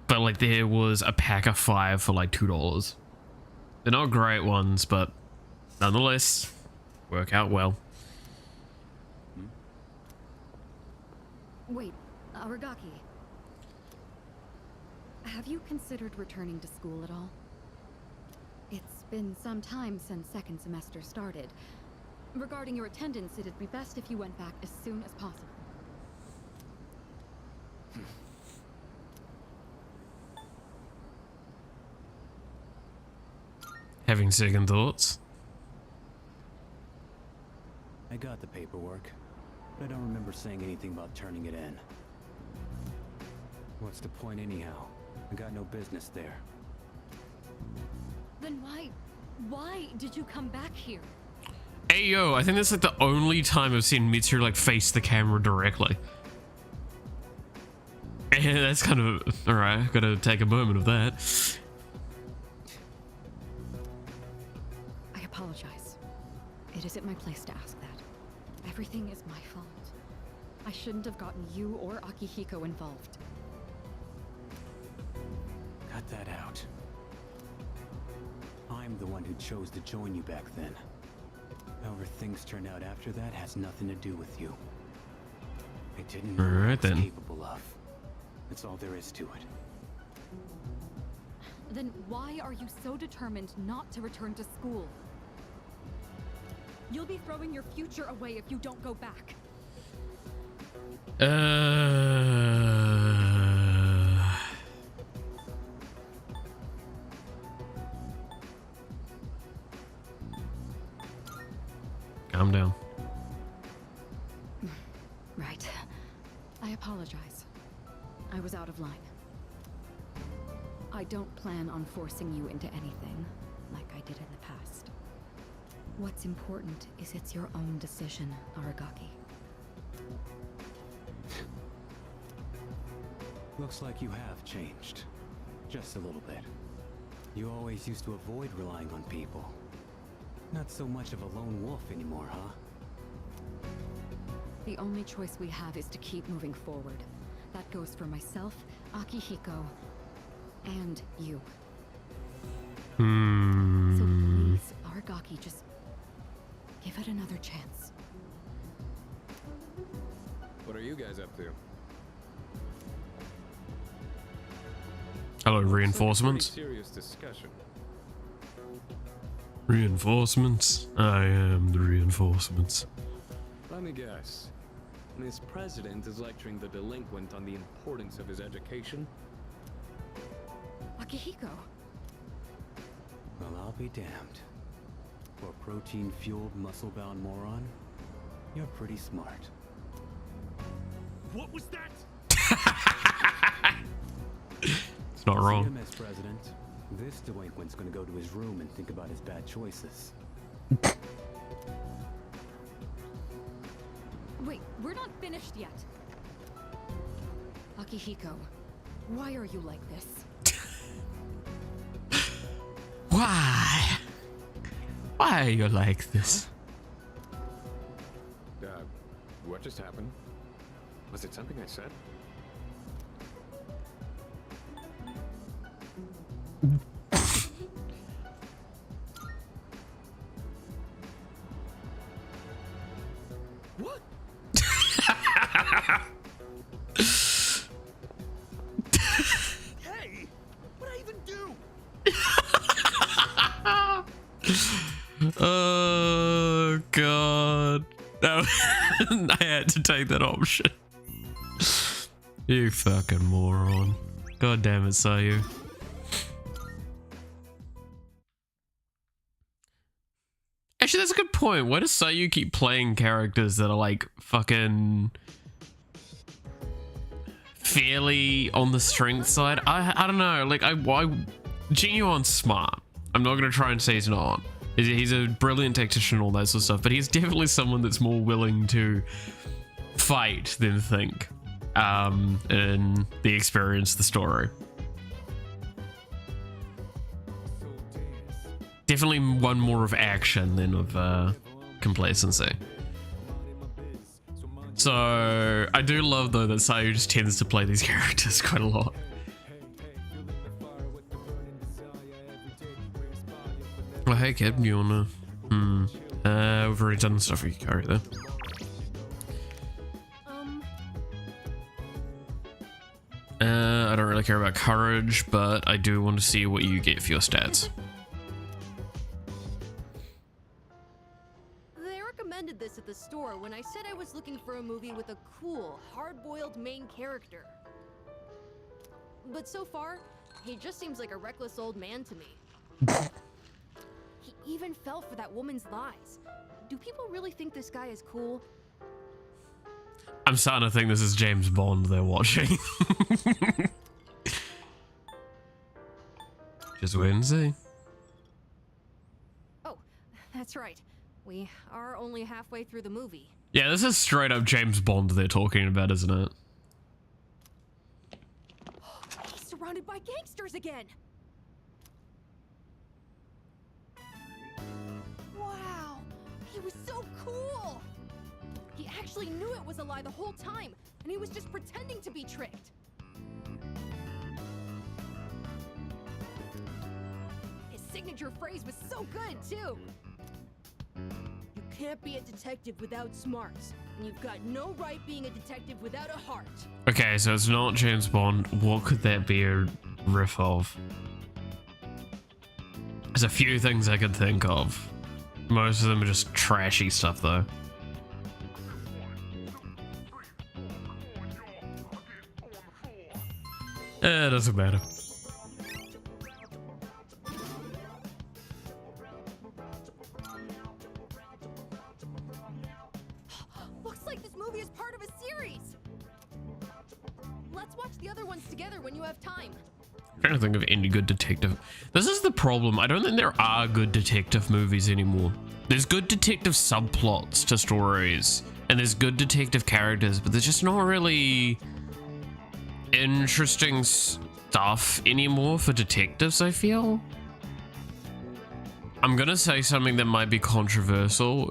But like there was a pack of 5 for like $2. They're not great ones, but nonetheless work out well. Wait, Aragaki. Have you considered returning to school at all? It's been some time since second semester started. Regarding your attendance, it'd be best if you went back as soon as possible. Having second thoughts? I got the paperwork, but I don't remember saying anything about turning it in. What's the point anyhow? I got no business there. Then why did you come back here? Hey yo, I think that's like the only time I've seen Mitsuru like face the camera directly. And that's kind of, alright, gotta take a moment of that. I apologize. It isn't my place to ask that. Everything is my fault. I shouldn't have gotten you or Akihiko involved. Cut that out. I'm the one who chose to join you back then. However things turned out after that has nothing to do with you. I didn't know what I was capable of. That's all there is to it. Then why are you so determined not to return to school? You'll be throwing your future away if you don't go back. Calm down. Right. I apologize. I was out of line. I don't plan on forcing you into anything like I did in the past. What's important is it's your own decision, Aragaki. Looks like you have changed. Just a little bit. You always used to avoid relying on people. Not so much of a lone wolf anymore, huh? The only choice we have is to keep moving forward. That goes for myself, Akihiko, and you. So please, Aragaki, just give it another chance. What are you guys up to? Hello, reinforcements. Serious discussion. Reinforcements? I am the reinforcements. Let me guess. This president is lecturing the delinquent on the importance of his education? Akihiko! Well, I'll be damned. For a protein-fueled, muscle-bound moron, you're pretty smart. What was that? It's not wrong. See you, Mr. President. This delinquent's gonna go to his room and think about his bad choices. Wait, we're not finished yet. Akihiko, why are you like this? Why? Why are you like this? What just happened? Was it something I said? What? Hey! What'd I even do? Oh god. No. I had to take that option. You fucking moron. God damn it, Sayu. Actually, that's a good point. Why does Sayu keep playing characters that are like fucking fairly on the strength side? I don't know. Like I Genuine's smart. I'm not gonna try and say he's not. He's a brilliant tactician and all that sort of stuff, but he's definitely someone that's more willing to fight than think in the experience, the story. Definitely one more of action than of complacency. So I do love though that Sayu just tends to play these characters quite a lot. Oh hey kid, you wanna? We've already done the stuff you carry there. I don't really care about courage, but I do want to see what you get for your stats. They recommended this at the store when I said I was looking for a movie with a cool, hard-boiled main character. But so far, he just seems like a reckless old man to me. He even fell for that woman's lies. Do people really think this guy is cool? I'm starting to think this is James Bond they're watching. Just wait and see. Oh, that's right. We are only halfway through the movie. Yeah, this is straight up James Bond they're talking about, isn't it? He's surrounded by gangsters again! Wow, he was so cool! He actually knew it was a lie the whole time, and he was just pretending to be tricked. His signature phrase was so good, too. You can't be a detective without smarts, and you've got no right being a detective without a heart. Okay, so it's not James Bond. What could that be a riff of? There's a few things I could think of. Most of them are just trashy stuff, though. It doesn't matter. Looks like this movie is part of a series. Let's watch the other ones together when you have time. I'm trying to think of any good detective. This is the problem. I don't think there are good detective movies anymore. There's good detective subplots to stories, and there's good detective characters, but there's just not really interesting stuff anymore for detectives, I feel. I'm gonna say something that might be controversial,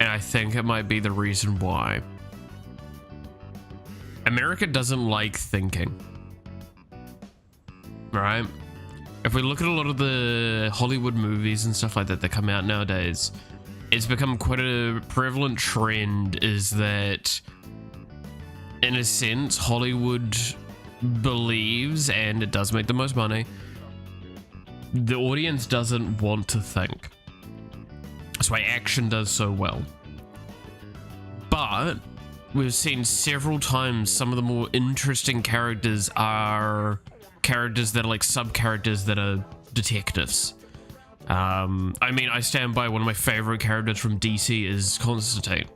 and I think it might be the reason why. America doesn't like thinking. Right? If we look at a lot of the Hollywood movies and stuff like that that come out nowadays, it's become quite a prevalent trend is that, in a sense, Hollywood believes, and it does make the most money, the audience doesn't want to think. That's why action does so well. But we've seen several times some of the more interesting characters are characters that are like sub-characters that are detectives. I mean, I stand by one of my favorite characters from DC is Constantine.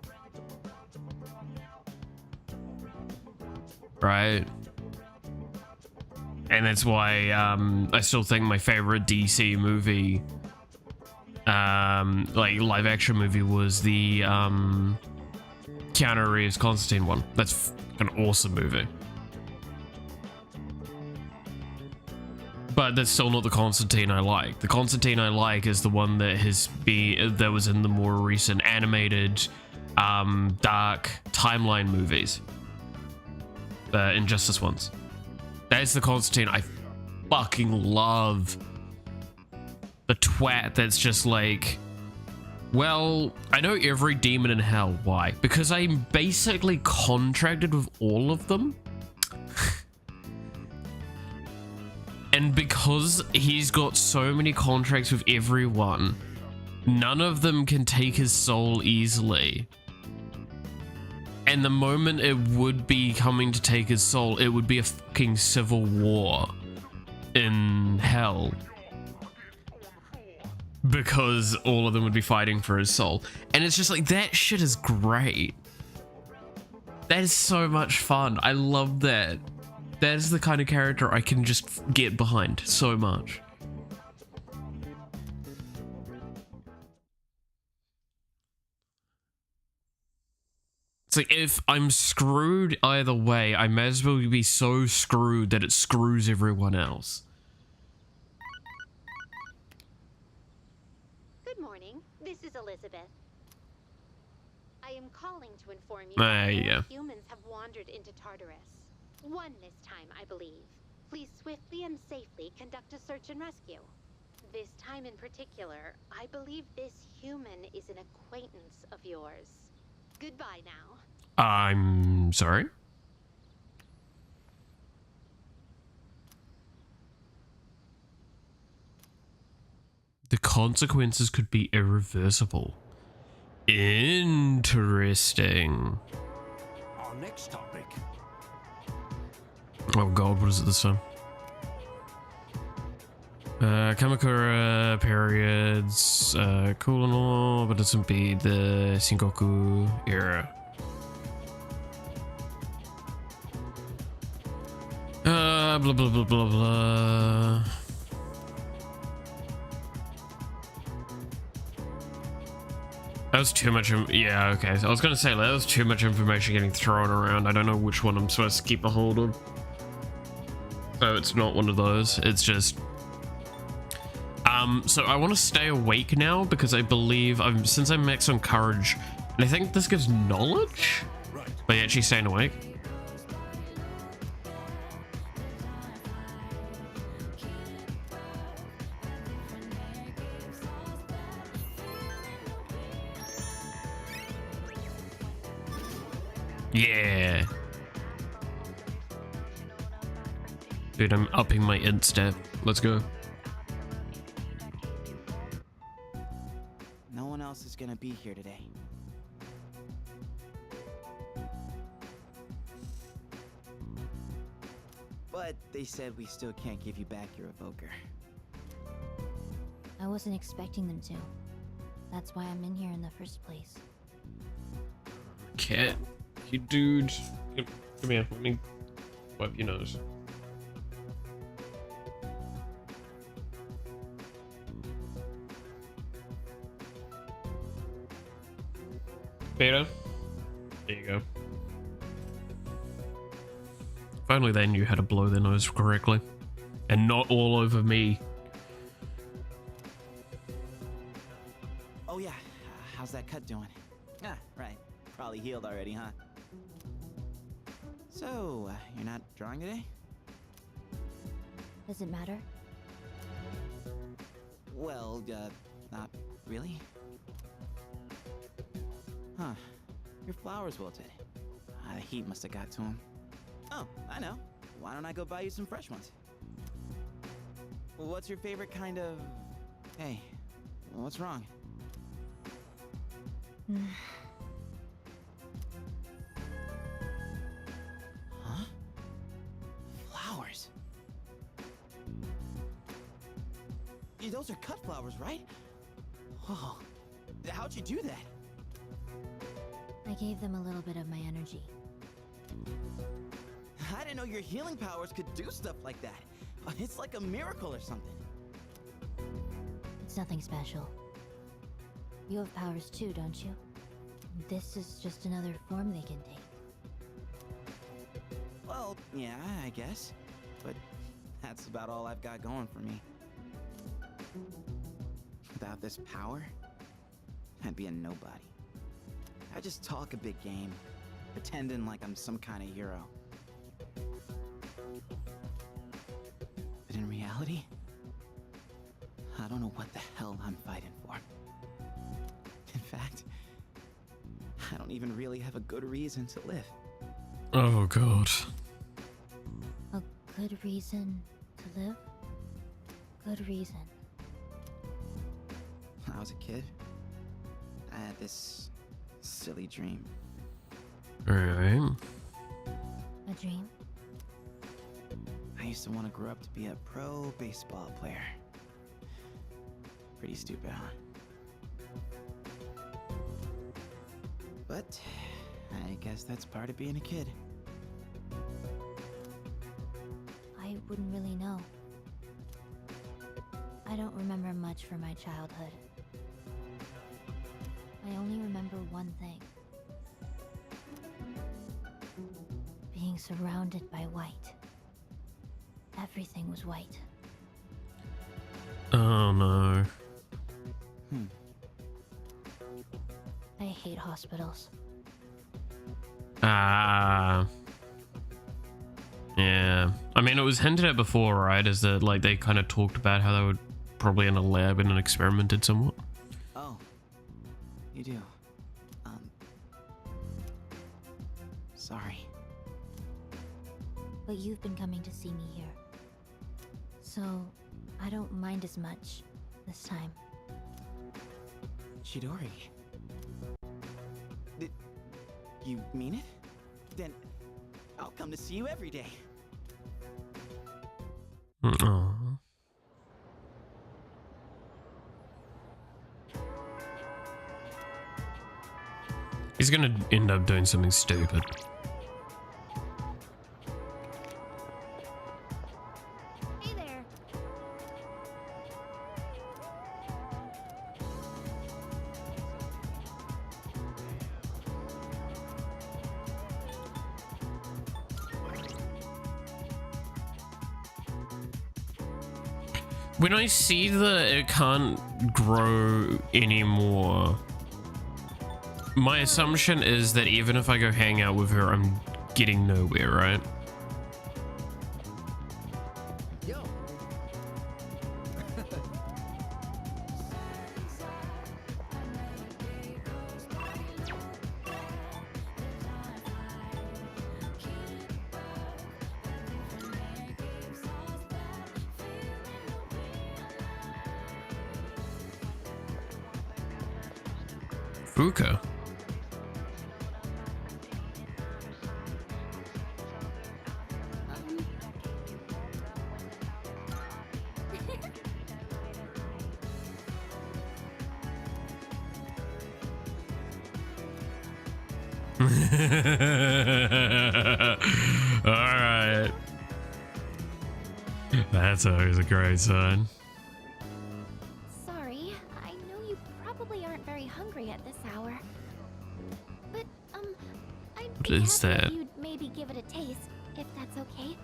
Right? And that's why I still think my favorite DC movie, like live action movie, was the Keanu Reeves Constantine one. That's an awesome movie. But that's still not the Constantine I like. The Constantine I like is the one that that was in the more recent animated dark timeline movies. Injustice ones. That's the Constantine I fucking love. The twat that's just like, well, I know every demon in hell. Why? Because I'm basically contracted with all of them. And because he's got so many contracts with everyone, none of them can take his soul easily. And the moment it would be coming to take his soul, it would be a fucking civil war in hell. Because all of them would be fighting for his soul. And it's just like, that shit is great. That is so much fun. I love that. That is the kind of character I can just get behind so much. It's like, if I'm screwed either way, I may as well be so screwed that it screws everyone else. This is Elizabeth. I am calling to inform you Yeah. that humans have wandered into Tartarus. One this time, I believe. Please swiftly and safely conduct a search and rescue. This time in particular, I believe this human is an acquaintance of yours. Goodbye now. I'm sorry? The consequences could be irreversible. Interesting. Our next topic. Oh god, what is it this time? Kamakura periods, cool and all, but it doesn't be the Sengoku era. Blah blah blah blah blah. That was too much. Yeah, okay. So I was gonna say that was too much information getting thrown around. I don't know which one I'm supposed to keep a hold of. So it's not one of those. It's just. So I want to stay awake now because I believe since I'm max on courage, and I think this gives knowledge. Right. But actually staying awake. Yeah. Dude, I'm upping my int stat. Let's go. No one else is gonna be here today. But they said we still can't give you back your evoker. I wasn't expecting them to. That's why I'm in here in the first place. Cat. You dude. Come here. Let me wipe your nose. Beta. There you go. Finally they knew how to blow their nose correctly. And not all over me. Oh yeah, how's that cut doing? Ah, right. Probably healed already, huh? So, you're not drawing today? Does it matter? Well, not really. Huh. Your flowers wilted. The heat must have got to them. Oh, I know. Why don't I go buy you some fresh ones? What's your favorite kind of... Hey, what's wrong? Huh? Flowers? Yeah, those are cut flowers, right? Whoa. How'd you do that? I gave them a little bit of my energy. I didn't know your healing powers could do stuff like that. It's like a miracle or something. It's nothing special. You have powers too, don't you? This is just another form they can take. Well, yeah, I guess. But that's about all I've got going for me. Without this power, I'd be a nobody. I just talk a big game, pretending like I'm some kind of hero. But in reality, I don't know what the hell I'm fighting for. In fact, I don't even really have a good reason to live. Oh god. A good reason to live? Good reason. When I was a kid, I had this silly dream. Alright. A dream? I used to want to grow up to be a pro baseball player. Pretty stupid, huh? But I guess that's part of being a kid. I wouldn't really know. I don't remember much from my childhood. I only remember one thing. Being surrounded by white. Everything was white. Oh no. hate hospitals. Yeah. I mean, it was hinted at before, right? Is that like they kind of talked about how they were probably in a lab and experimented somewhat. Oh, you do. Sorry. But you've been coming to see me here. So, I don't mind as much this time. Chidori. Did you mean it? Then I'll come to see you every day. Aww. He's gonna end up doing something stupid. Hey there. When I see that it can't grow anymore, my assumption is that even if I go hang out with her, I'm getting nowhere, right? Yo. Fuka. Alright. That's always a great sign. Sorry, I know you probably aren't very hungry at this hour. But, I'd What be is happy that? if you'd maybe give it a taste, if that's okay.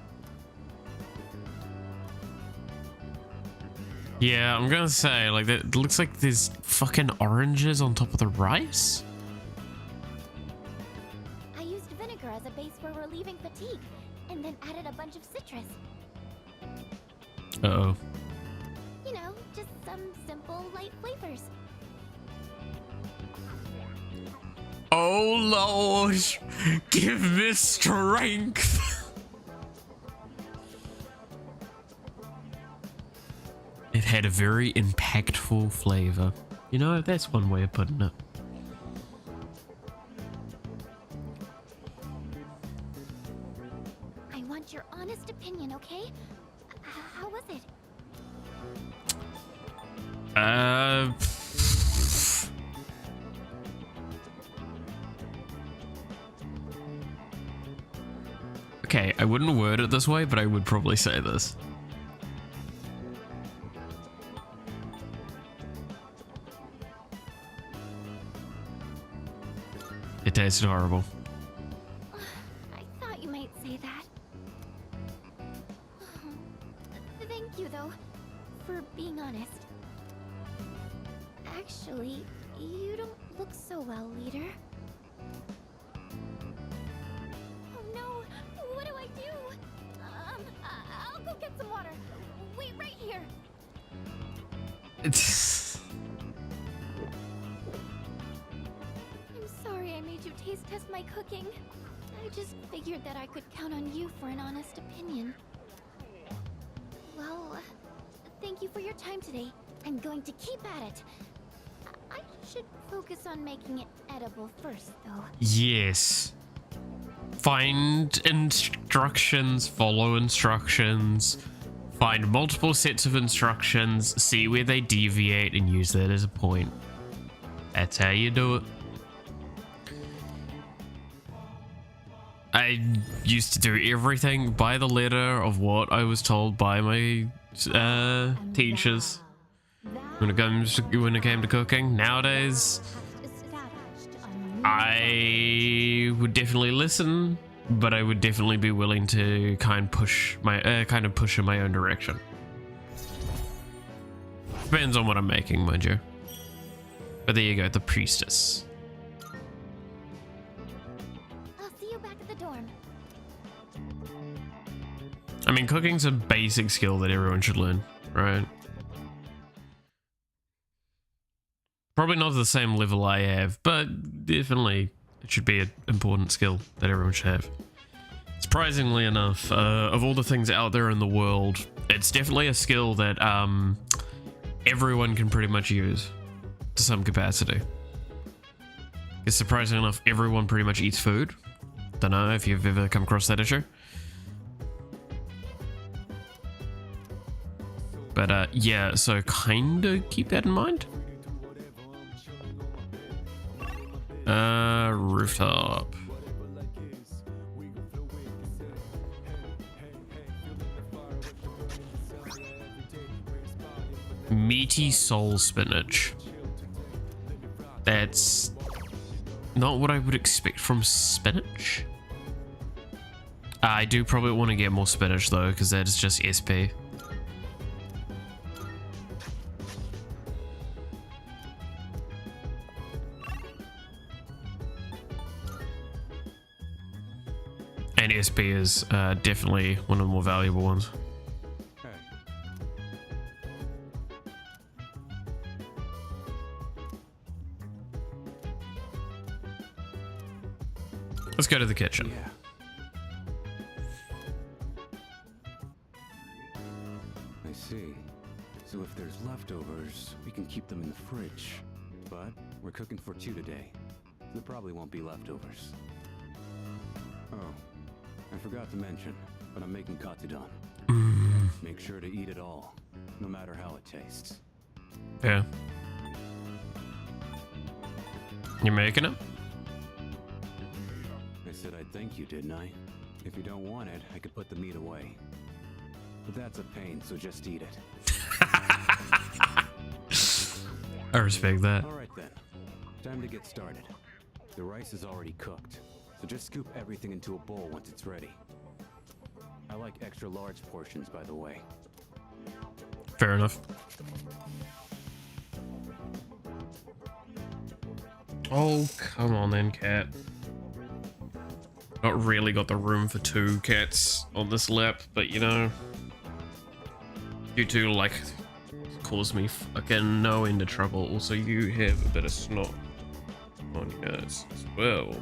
Yeah, I'm gonna say, like, that it looks like there's fucking oranges on top of the rice. I used vinegar as a base for relieving fatigue, and then added a bunch of citrus. Uh-oh. You know, just some simple, light flavors. Oh, Lord. Give me strength. It had a very impactful flavor. You know, that's one way of putting it. I want your honest opinion, okay? How was it? Okay, I wouldn't word it this way, but I would probably say this. It tasted horrible. I thought you might say that. Thank you, though, for being honest. Actually, you don't look so well, leader. Oh no! What do I do? I'll go get some water. Wait right here. I'm sorry I made you taste test my cooking. I just figured that I could count on you for an honest opinion. Well, thank you for your time today. I'm going to keep at it. I should focus on making it edible first, though. Yes. Find instructions, follow instructions, find multiple sets of instructions, see where they deviate, and use that as a point. That's how you do it. I used to do everything by the letter of what I was told by my teachers when it came to cooking. Nowadays, I would definitely listen, but I would definitely be willing to kind of push in my own direction. Depends on what I'm making, mind you. But there you go, the priestess. mean, cooking's a basic skill that everyone should learn, right? Probably not to the same level I have, but definitely it should be an important skill that everyone should have. Surprisingly enough, of all the things out there in the world, it's definitely a skill that everyone can pretty much use to some capacity. It's surprisingly enough, everyone pretty much eats food. Don't know if you've ever come across that issue. But yeah, so kinda keep that in mind. Rooftop. Meaty soul spinach. That's not what I would expect from spinach. I do probably want to get more spinach though, because that is just SP. And SP is definitely one of the more valuable ones. Let's go to the kitchen. Yeah. I see. So if there's leftovers, we can keep them in the fridge. But we're cooking for 2 today. There probably won't be leftovers. Oh, I forgot to mention, but I'm making katsudon. Make sure to eat it all, no matter how it tastes. Yeah. You're making it? I said I'd thank you, didn't I? If you don't want it, I could put the meat away. But that's a pain, so just eat it. I respect that. Alright then. Time to get started. The rice is already cooked, so just scoop everything into a bowl once it's ready. I like extra large portions, by the way. Fair enough. Oh, come on then, cat. Not really got the room for 2 cats on this lap, but you know, you two like cause me fucking no end of trouble. Also, you have a bit of snot on your nose as well.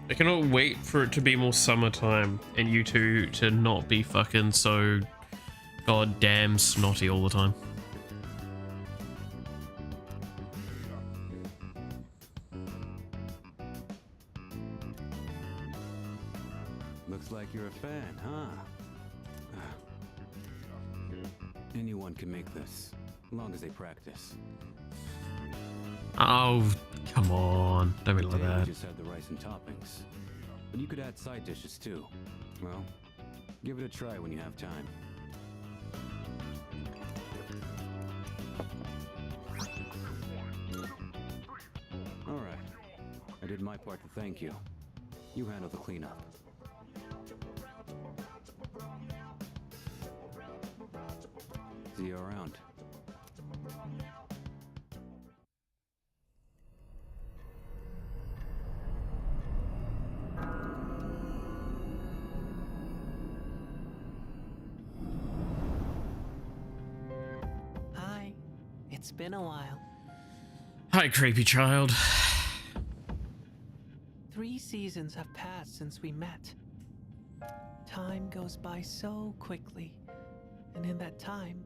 I cannot wait for it to be more summertime and you two to not be fucking so goddamn snotty all the time. Looks like you're a fan, huh? Anyone can make this, as long as they practice. Oh, come on. Don't be like Today we that. just had the rice and toppings. But you could add side dishes too. Well, give it a try when you have time. Alright. I did my part to thank you. You handle the cleanup. See you around. Hi. It's been a while. Hi, creepy child. 3 seasons have passed since we met. Time goes by so quickly, and in that time,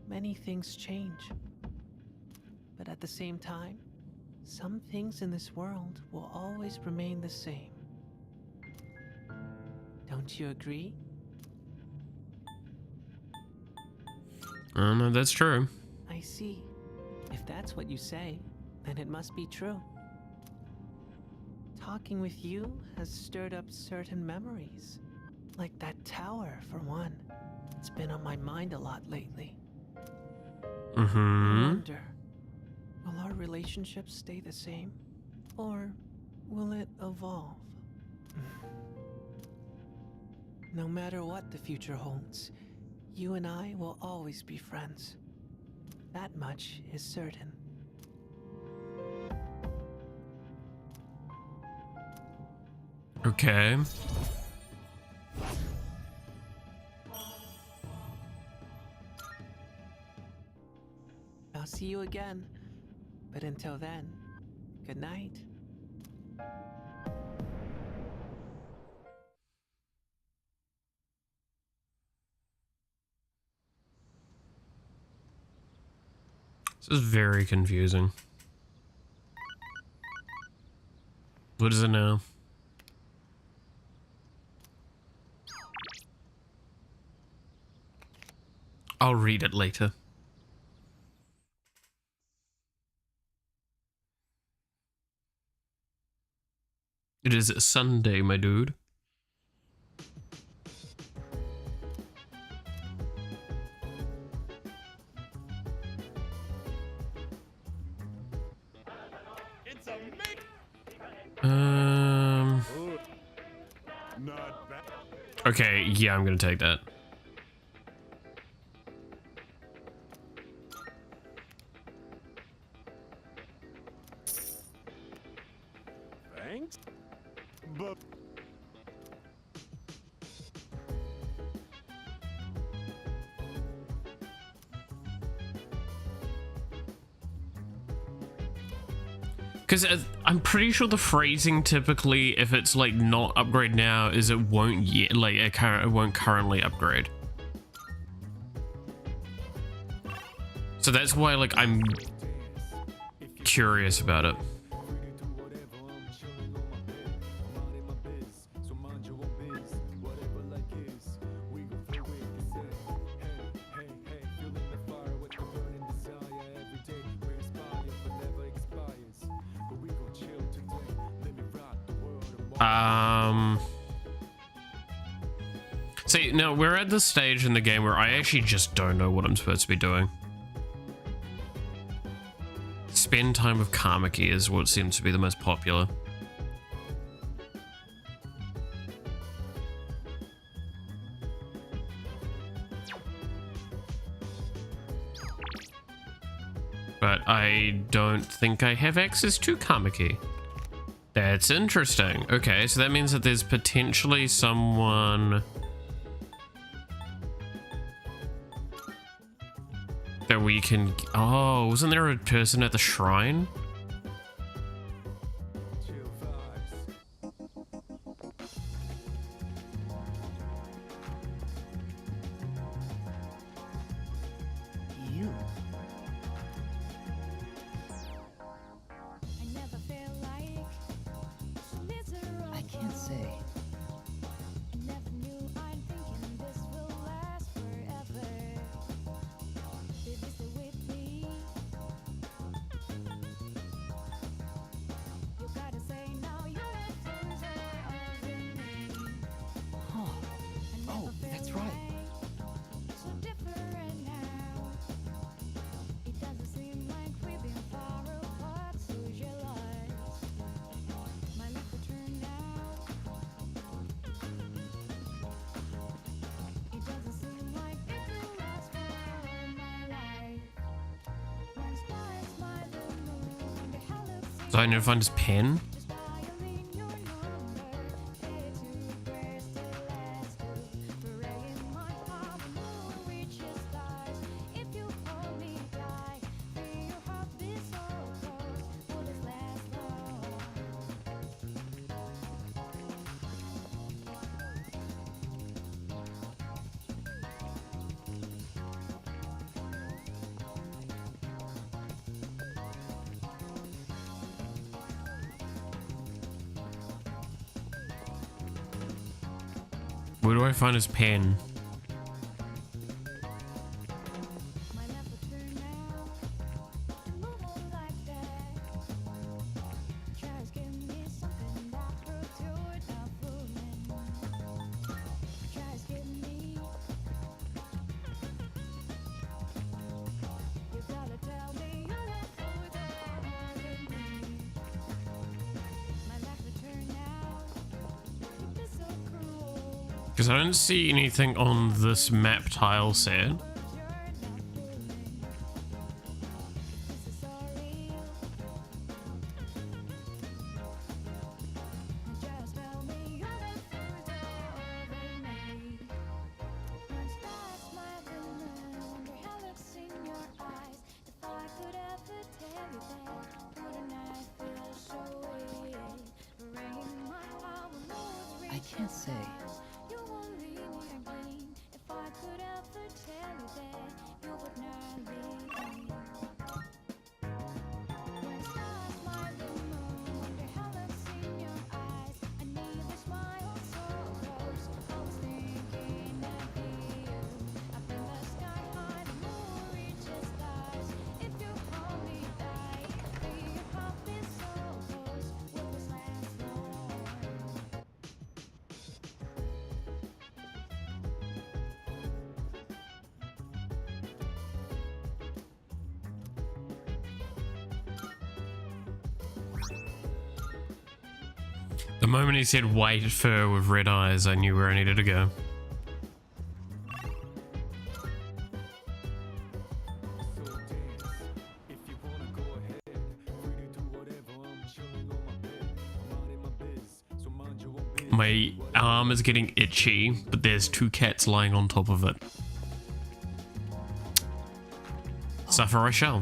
many things change. But at the same time, some things in this world will always remain the same. Don't you agree? No, that's true. I see. If that's what you say, then it must be true. Talking with you has stirred up certain memories. Like that tower, for one. It's been on my mind a lot lately. I wonder, will our relationship stay the same? Or will it evolve? No matter what the future holds, you and I will always be friends. That much is certain. Okay. I'll see you again. But until then, good night. This is very confusing. What is it now? I'll read it later. It is Sunday, my dude. Okay, yeah, I'm gonna take that. Thanks. But Because I'm pretty sure the phrasing typically, if it's like not upgrade now, is it won't yet, like it won't currently upgrade. So that's why like I'm curious about it. See, now we're at the stage in the game where I actually just don't know what I'm supposed to be doing. Spend time with Kamiki is what seems to be the most popular. But I don't think I have access to Kamiki. That's interesting. Okay, so that means that there's potentially someone that we can... Oh, wasn't there a person at the shrine? I can't say. Oh, that's right. So I need to find his pen? Where do I find his pen? Because I don't see anything on this map tile set. I can't say. The moment he said white fur with red eyes, I knew where I needed to go. My arm is getting itchy, but there's 2 cats lying on top of it. Suffer I shall.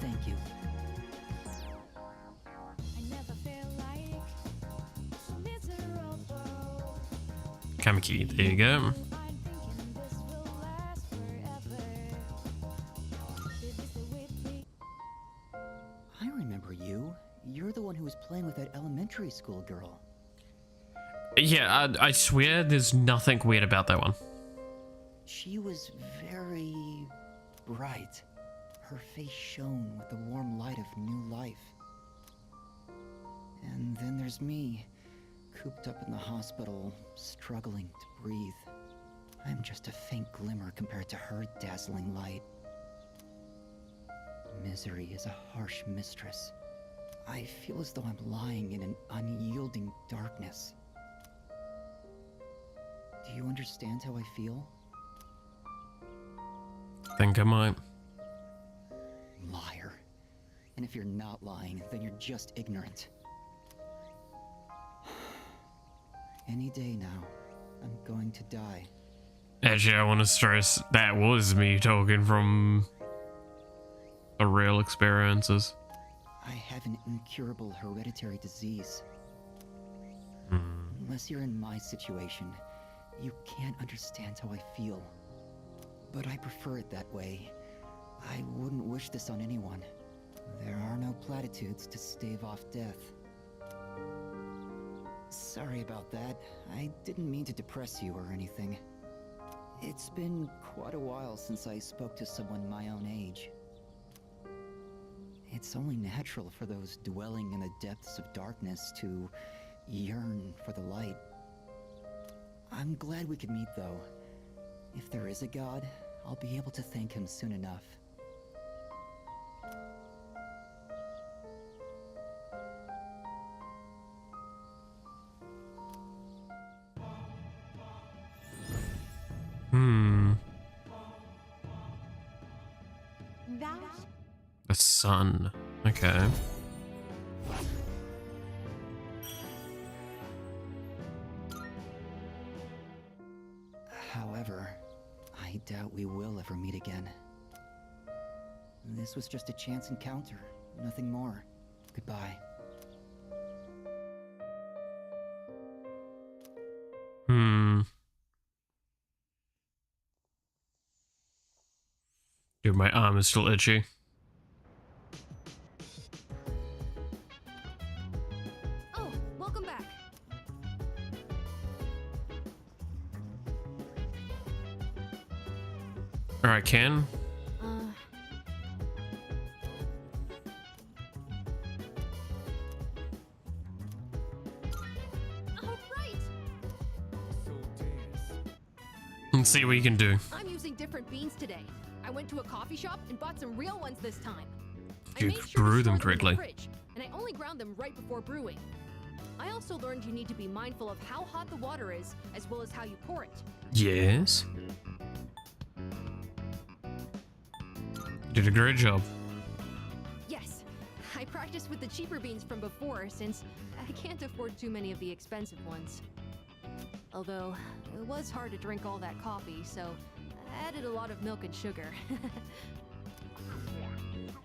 Thank you. Kamiki, there you go. I remember you. You're the one who was playing with that elementary school girl. Yeah, I swear there's nothing weird about that one. She was very bright. Her face shone with the warm light of new life. And then there's me, cooped up in the hospital, struggling to breathe. I'm just a faint glimmer compared to her dazzling light. Misery is a harsh mistress. I feel as though I'm lying in an unyielding darkness. Do you understand how I feel? Think I might. Liar. And if you're not lying, then you're just ignorant. Any day now, I'm going to die. Actually, I want to stress that was me talking from the real experiences. I have an incurable hereditary disease. Unless you're in my situation, you can't understand how I feel. But I prefer it that way. I wouldn't wish this on anyone. There are no platitudes to stave off death. Sorry about that. I didn't mean to depress you or anything. It's been quite a while since I spoke to someone my own age. It's only natural for those dwelling in the depths of darkness to yearn for the light. I'm glad we could meet, though. If there is a God, I'll be able to thank him soon enough. The sun. Okay. However, I doubt we will ever meet again. This was just a chance encounter, nothing more. Goodbye. Dude, my arm is still itchy. Oh, welcome back. Alright, Ken. Let's see what you can do. I'm using different beans today. I went to a coffee shop and bought some real ones this time. You I made sure to brew them store in the correctly. fridge, and I only ground them right before brewing. I also learned you need to be mindful of how hot the water is, as well as how you pour it. Yes. Did a great job. Yes, I practiced with the cheaper beans from before, since I can't afford too many of the expensive ones. Although, it was hard to drink all that coffee, so I added a lot of milk and sugar.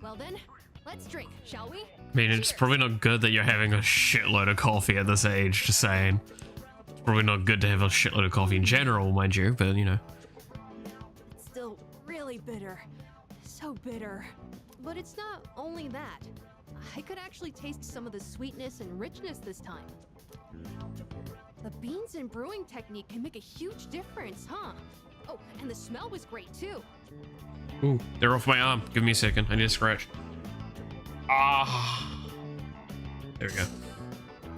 Well then, let's drink, shall we? I mean, it's probably not good that you're having a shitload of coffee at this age, just saying. It's probably not good to have a shitload of coffee in general, mind you, but you know. It's still really bitter. So bitter. But it's not only that. I could actually taste some of the sweetness and richness this time. The beans and brewing technique can make a huge difference, huh? Oh, and the smell was great too. Ooh, they're off my arm. Give me a second. I need a scratch. Ah. There we go.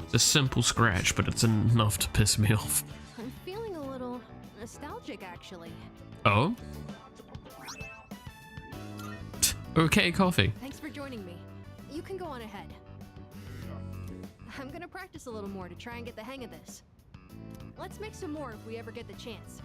It's a simple scratch, but it's enough to piss me off. I'm feeling a little nostalgic, actually. Oh? Okay, coffee. Thanks for joining me. You can go on ahead. I'm gonna practice a little more to try and get the hang of this. Let's make some more if we ever get the chance.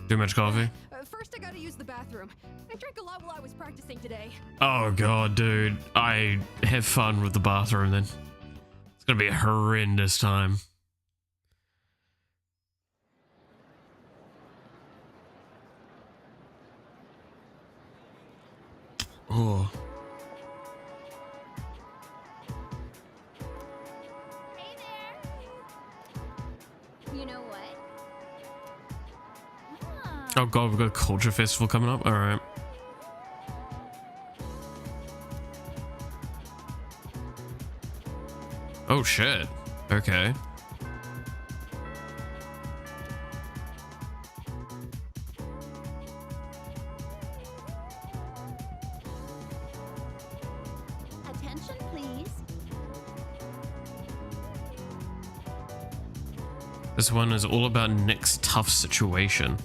Too much coffee? First, I gotta use the bathroom. I drank a lot while I was practicing today. Oh god, dude. I have fun with the bathroom then. It's gonna be a horrendous time. Oh. Hey there. You know what? Oh god, we've got a culture festival coming up? Alright. Oh shit. Okay. Attention, please. This one is all about Nick's tough situation.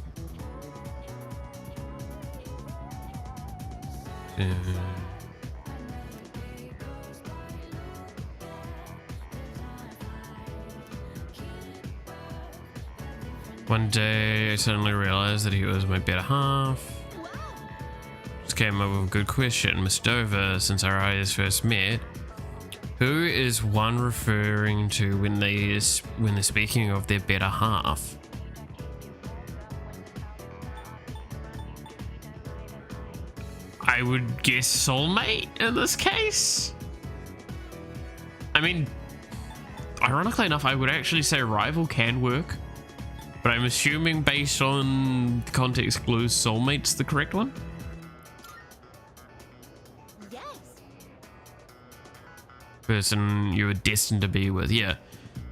One day, I suddenly realized that he was my better half. Just came up with a good question, Miss Dover, since our eyes first met. Who is one referring to when they're speaking of their better half? I would guess soulmate in this case. I mean, ironically enough, I would actually say rival can work, but I'm assuming based on the context clues, soulmate's the correct one. Yes. Person you were destined to be with, yeah.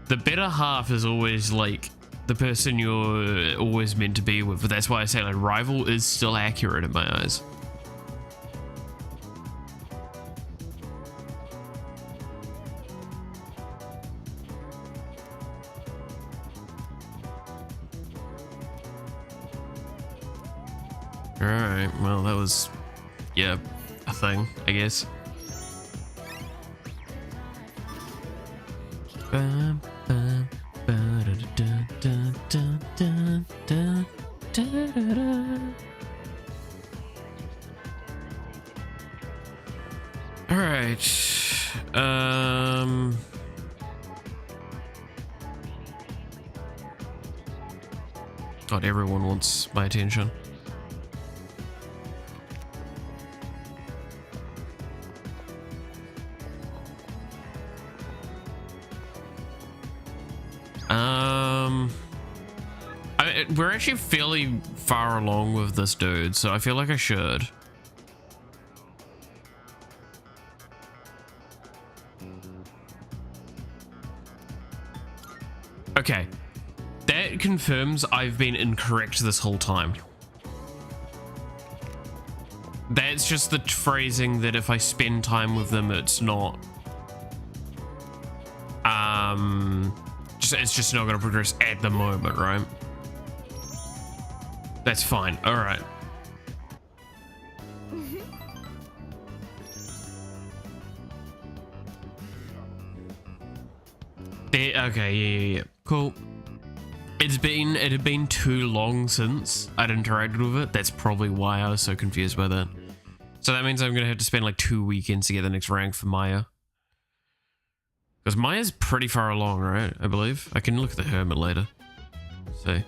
The better half is always like the person you're always meant to be with, but that's why I say like rival is still accurate in my eyes. Alright, well that was, yeah, a thing, I guess. Alright, God, everyone wants my attention. We're actually fairly far along with this dude, so I feel like I should. Okay. That confirms I've been incorrect this whole time. That's just the phrasing that if I spend time with them, it's not... it's just not going to progress at the moment, right? That's fine. All right. Okay, yeah. Cool. It had been too long since I'd interacted with it. That's probably why I was so confused by that. So that means I'm going to have to spend like 2 weekends to get the next rank for Maya. Because Maya's pretty far along, right? I believe. I can look at the Hermit later. See.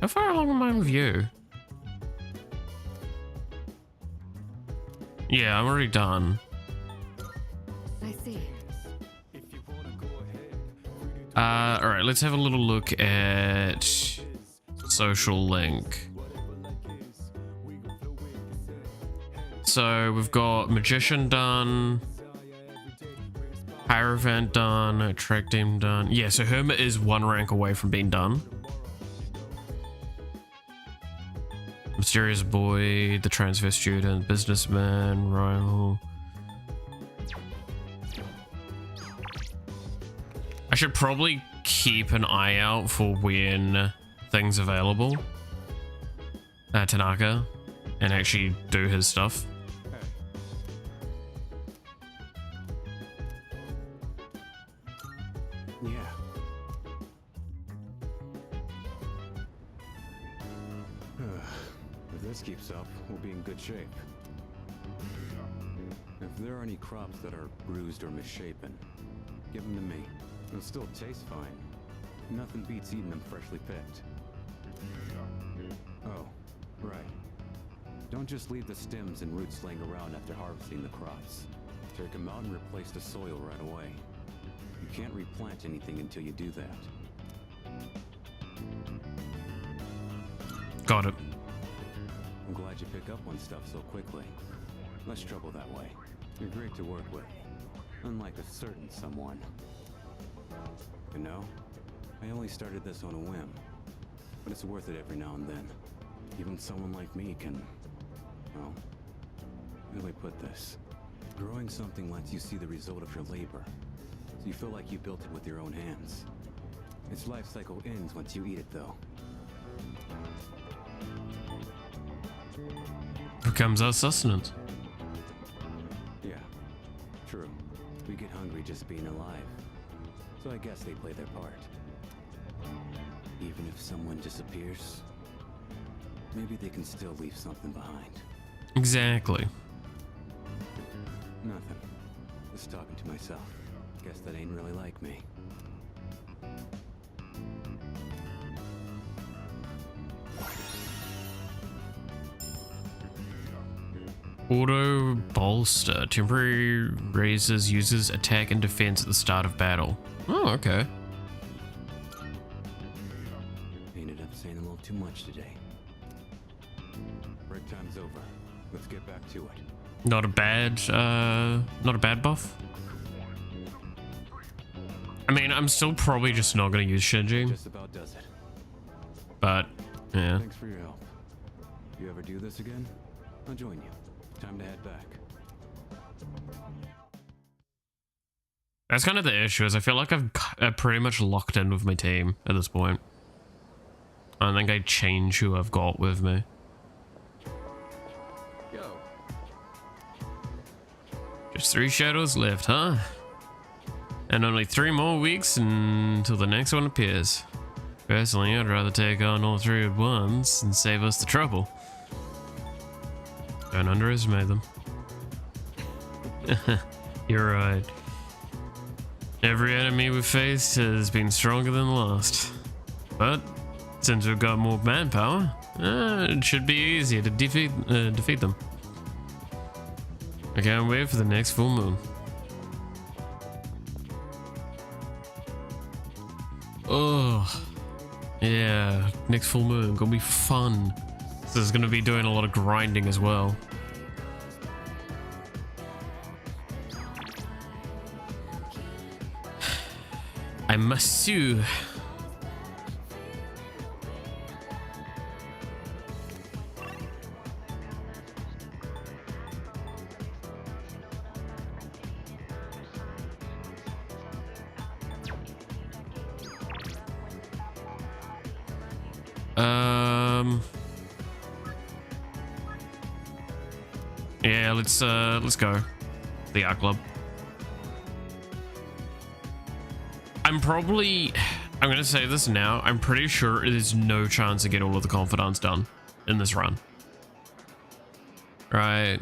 How far along am I with you? Yeah, I'm already done. I see. Alright, let's have a little look at social link. So we've got Magician done, Hierophant done, Attract Team done. Yeah, so Hermit is 1 rank away from being done. Mysterious Boy, the Transfer Student, Businessman, Rival. I should probably keep an eye out for when things available. Tanaka, and actually do his stuff. Yeah. If this keeps up, we'll be in good shape. If there are any crops that are bruised or misshapen, give them to me. They'll still taste fine. Nothing beats eating them freshly picked. Oh, right. Don't just leave the stems and roots laying around after harvesting the crops. Take them out and replace the soil right away. You can't replant anything until you do that. Got it. I'm glad you pick up on stuff so quickly. Less trouble that way. You're great to work with. Unlike a certain someone. You know, I only started this on a whim. But it's worth it every now and then. Even someone like me can... well... how do I put this? Growing something lets you see the result of your labor. So you feel like you built it with your own hands. Its life cycle ends once you eat it, though. Becomes our sustenance. Yeah, true. We get hungry just being alive. So I guess they play their part. Even if someone disappears, maybe they can still leave something behind. Exactly. Nothing. Just talking to myself. Guess that ain't really like me. Auto bolster. Temporary raises users attack and defense at the start of battle. Oh, okay. Ended up saying a little too much today. Break time's over. Let's get back to it. Not a bad buff. I mean, I'm still probably just not gonna use Shinji. Just about does it. But, yeah. Thanks for your help. If you ever do this again, I'll join you. Time to head back. That's kind of the issue, is I feel like I'm pretty much locked in with my team at this point. I don't think I'd change who I've got with me. Yo. Just 3 shadows left, huh? And only 3 more weeks until the next one appears. Personally, I'd rather take on all 3 at once and save us the trouble. Don't underestimate them. You're right. Every enemy we've faced has been stronger than the last. But since we've got more manpower, it should be easier to defeat them. I can't wait for the next full moon. Oh, yeah, next full moon, gonna be fun. So there's gonna be doing a lot of grinding as well. I must sue. Yeah, let's go. The art club. I'm gonna say this now, I'm pretty sure there's no chance to get all of the confidants done in this run. Right?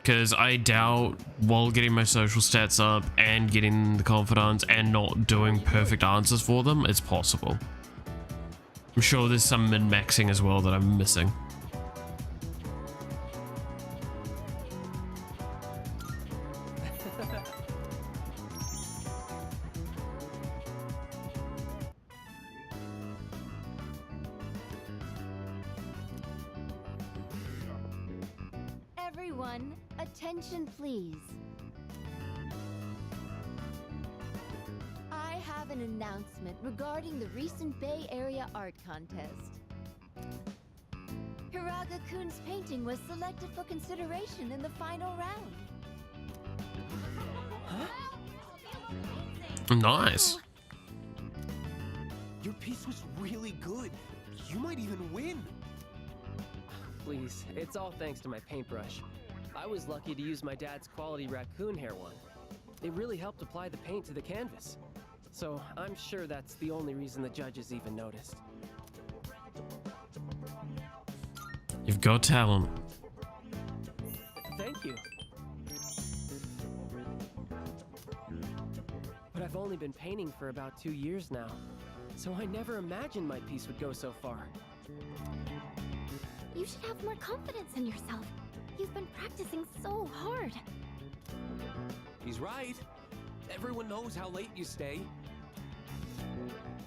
Because I doubt, while getting my social stats up and getting the confidants and not doing perfect answers for them, it's possible. I'm sure there's some min-maxing as well that I'm missing. Everyone, attention please. I have an announcement regarding the recent Bay Area art contest. Hiraga-kun's painting was selected for consideration in the final round. Nice. Your piece was really good. You might even win. Please, it's all thanks to my paintbrush. I was lucky to use my dad's quality raccoon hair one. It really helped apply the paint to the canvas. So I'm sure that's the only reason the judges even noticed. You've got talent. Thank you. But I've only been painting for about 2 years now, so I never imagined my piece would go so far. You should have more confidence in yourself. You've been practicing so hard. He's right. Everyone knows how late you stay.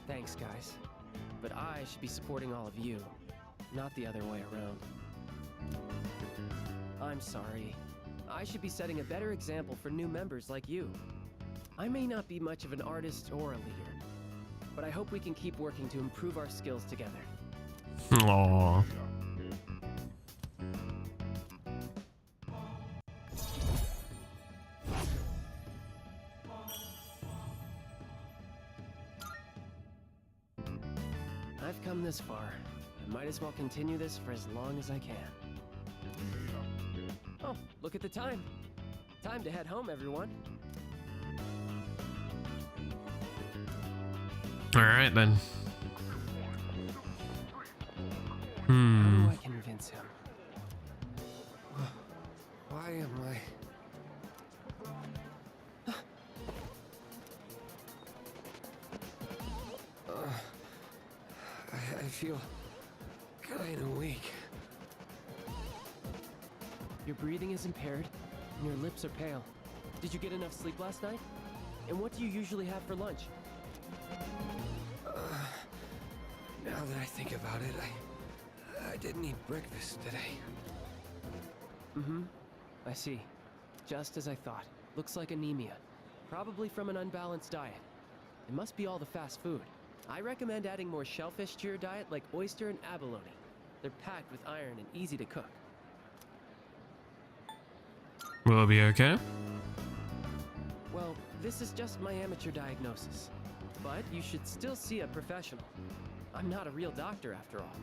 Thanks, guys. But I should be supporting all of you, not the other way around. I'm sorry. I should be setting a better example for new members like you. I may not be much of an artist or a leader, but I hope we can keep working to improve our skills together. Aww. I've come this far. I might as well continue this for as long as I can. Oh, look at the time. Time to head home, everyone. Alright then. How do I convince him? Why am I... I feel kinda weak. Your breathing is impaired, and your lips are pale. Did you get enough sleep last night? And what do you usually have for lunch? Now that I think about it, I didn't eat breakfast today. Mm-hmm. I see. Just as I thought. Looks like anemia. Probably from an unbalanced diet. It must be all the fast food. I recommend adding more shellfish to your diet like oyster and abalone. They're packed with iron and easy to cook. Will it be okay? Well, this is just my amateur diagnosis. But you should still see a professional. I'm not a real doctor after all.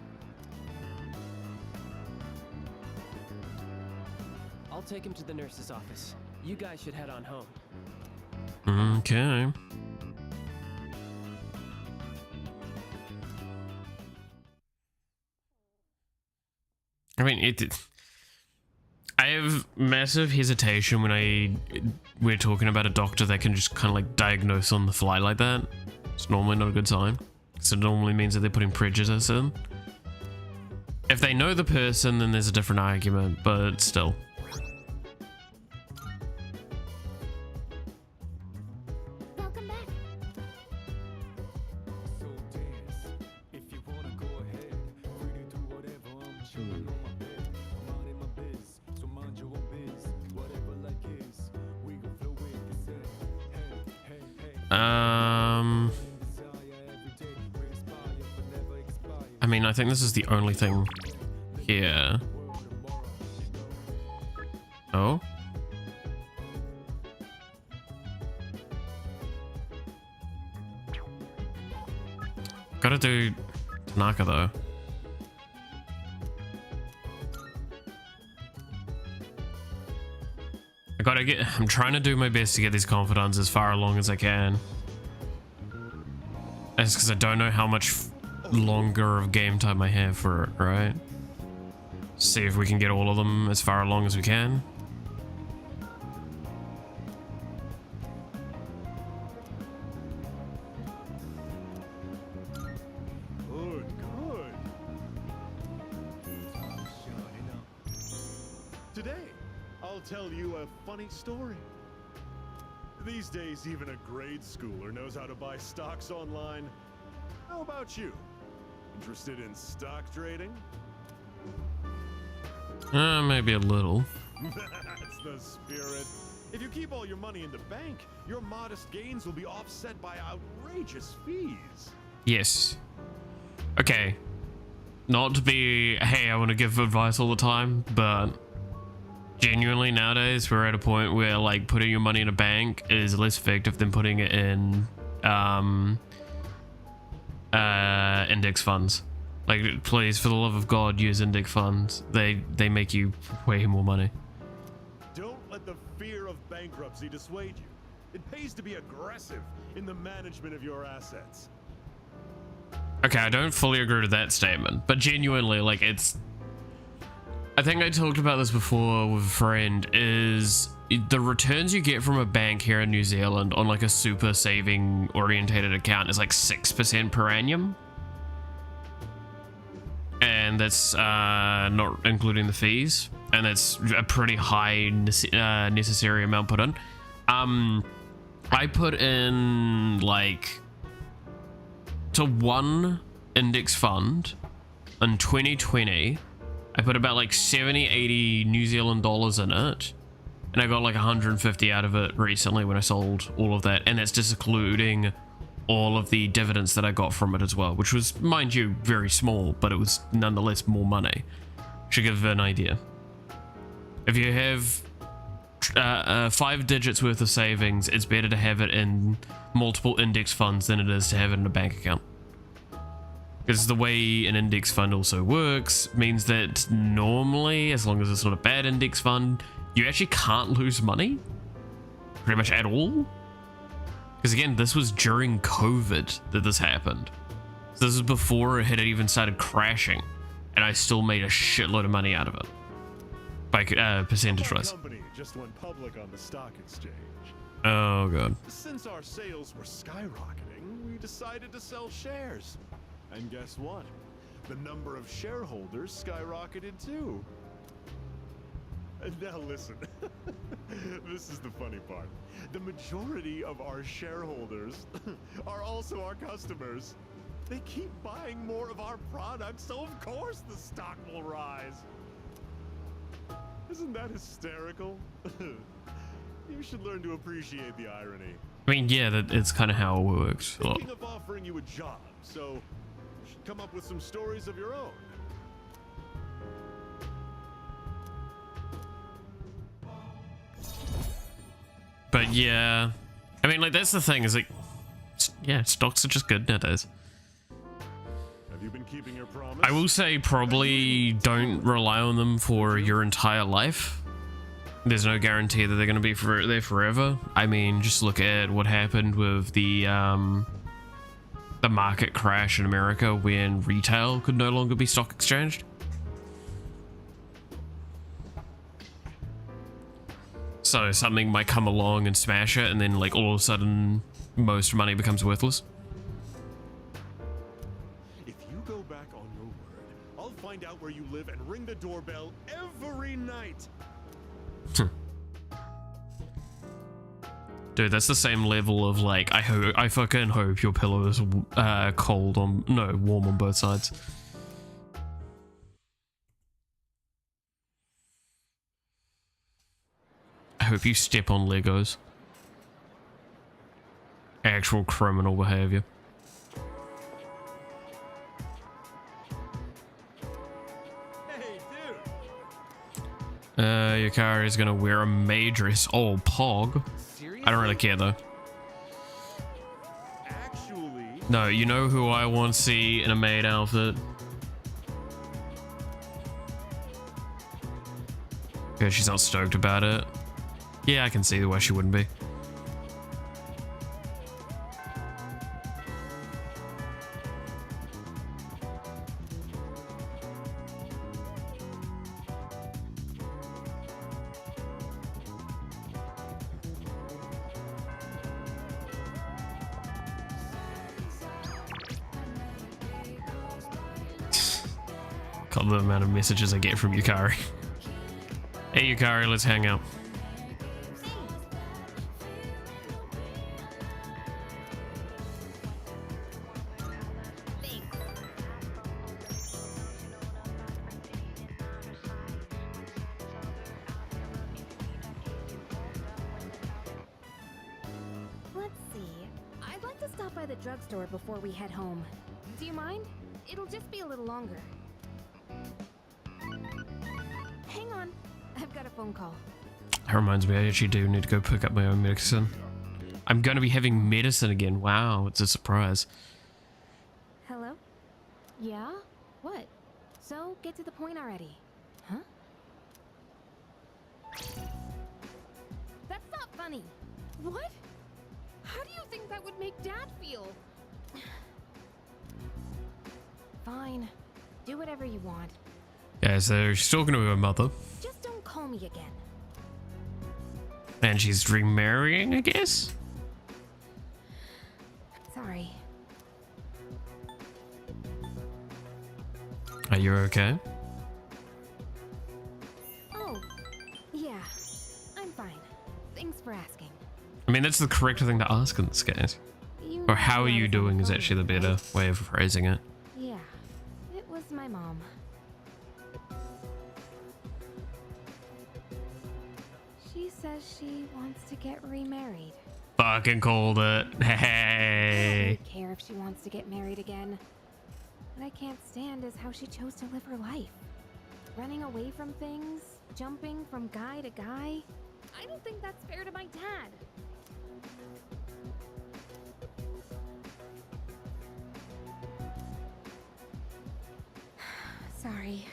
I'll take him to the nurse's office. You guys should head on home. Okay. I mean, I have massive hesitation when we're talking about a doctor that can just kind of like diagnose on the fly like that. It's normally not a good sign. So it normally means that they're putting prejudice in. If they know the person, then there's a different argument, but still. Welcome back. So dance. If you wanna go ahead, free to do whatever. I'm chilling on my bed. I'm out in my biz, so mind your own biz. Whatever like is, we gon' flow with this. Hey, hey, hey. I mean, I think this is the only thing here. Oh? Gotta do Tanaka though. I'm trying to do my best to get these confidants as far along as I can. That's because I don't know how much longer of game time I have for it, right? See if we can get all of them as far along as we can. I'll tell you a funny story. These days, even a grade schooler knows how to buy stocks online. How about you? Interested in stock trading? Maybe a little. That's the spirit. If you keep all your money in the bank, your modest gains will be offset by outrageous fees. Yes. Okay. Not to be, hey, I want to give advice all the time, but genuinely nowadays we're at a point where like putting your money in a bank is less effective than putting it in index funds. Like, please, for the love of God, use index funds. They make you way more money. Don't let the fear of bankruptcy dissuade you. It pays to be aggressive in the management of your assets. Okay, I don't fully agree with that statement, but genuinely, like, it's... I think I talked about this before with a friend, is the returns you get from a bank here in New Zealand on like a super saving orientated account is like 6% per annum. And that's not including the fees, and that's a pretty high necessary amount put in. I put in like to one index fund in 2020. I put about like 70-80 New Zealand dollars in it, and I got like 150 out of it recently when I sold all of that, and that's just including all of the dividends that I got from it as well, which was, mind you, very small, but it was nonetheless more money. Should give an idea. If you have 5 digits worth of savings, it's better to have it in multiple index funds than it is to have it in a bank account. Because the way an index fund also works means that normally, as long as it's not a bad index fund, you actually can't lose money pretty much at all. Because again, this was during COVID that this happened. So this is before it had even started crashing, and I still made a shitload of money out of it. By percentage-wise. Our company just went public on the stock exchange. Oh god. Since our sales were skyrocketing, we decided to sell shares. And guess what? The number of shareholders skyrocketed too. And now listen, this is the funny part. The majority of our shareholders are also our customers. They keep buying more of our products, so of course the stock will rise. Isn't that hysterical? You should learn to appreciate the irony. I mean, yeah, it's kind of how it works. Thinking of offering you a job, so you should come up with some stories of your own. But yeah, I mean, like, that's the thing, is like, yeah, stocks are just good nowadays. Have you been keeping your promise? I will say probably don't rely on them for your entire life. There's no guarantee that they're going to be there forever. I mean, just look at what happened with the market crash in America when retail could no longer be stock exchanged. So something might come along and smash it, and then like all of a sudden most money becomes worthless. If you go back on your word, I'll find out where you live and ring the doorbell every night. Dude, that's the same level of like, I fucking hope your pillow is warm on both sides. I hope you step on Legos. Actual criminal behavior. Hey, dude. Yukari is gonna wear a maid dress. Oh, Pog. Seriously? I don't really care though. Actually, No, you know who I want to see in a maid outfit? Yeah, she's not stoked about it. Yeah, I can see why she wouldn't be. God, the amount of messages I get from Yukari. Hey Yukari, let's hang out. Let's see. I'd like to stop by the drugstore before we head home. Do you mind? It'll just be a little longer. Hang on. I've got a phone call. That reminds me, I actually do need to go pick up my own medicine. I'm going to be having medicine again. Wow, it's a surprise. Hello? Yeah? What? So, get to the point already. Huh? That's not funny. What? How do you think that would make Dad feel? Fine. Do whatever you want. Yeah, so she's talking to her mother. Just don't call me again. And she's remarrying, I guess? Sorry. Are you okay? Oh, yeah. I'm fine. Thanks for asking. I mean, that's the correct thing to ask in this case. You Or how know are I you was doing is on actually the phone, better right? way of phrasing it. Yeah. It was my mom. She says she wants to get remarried. Fucking called it. I Hey. don't really care if she wants to get married again. What I can't stand is how she chose to live her life. Running away from things, jumping from guy to guy. I don't think that's fair to my dad. Sorry.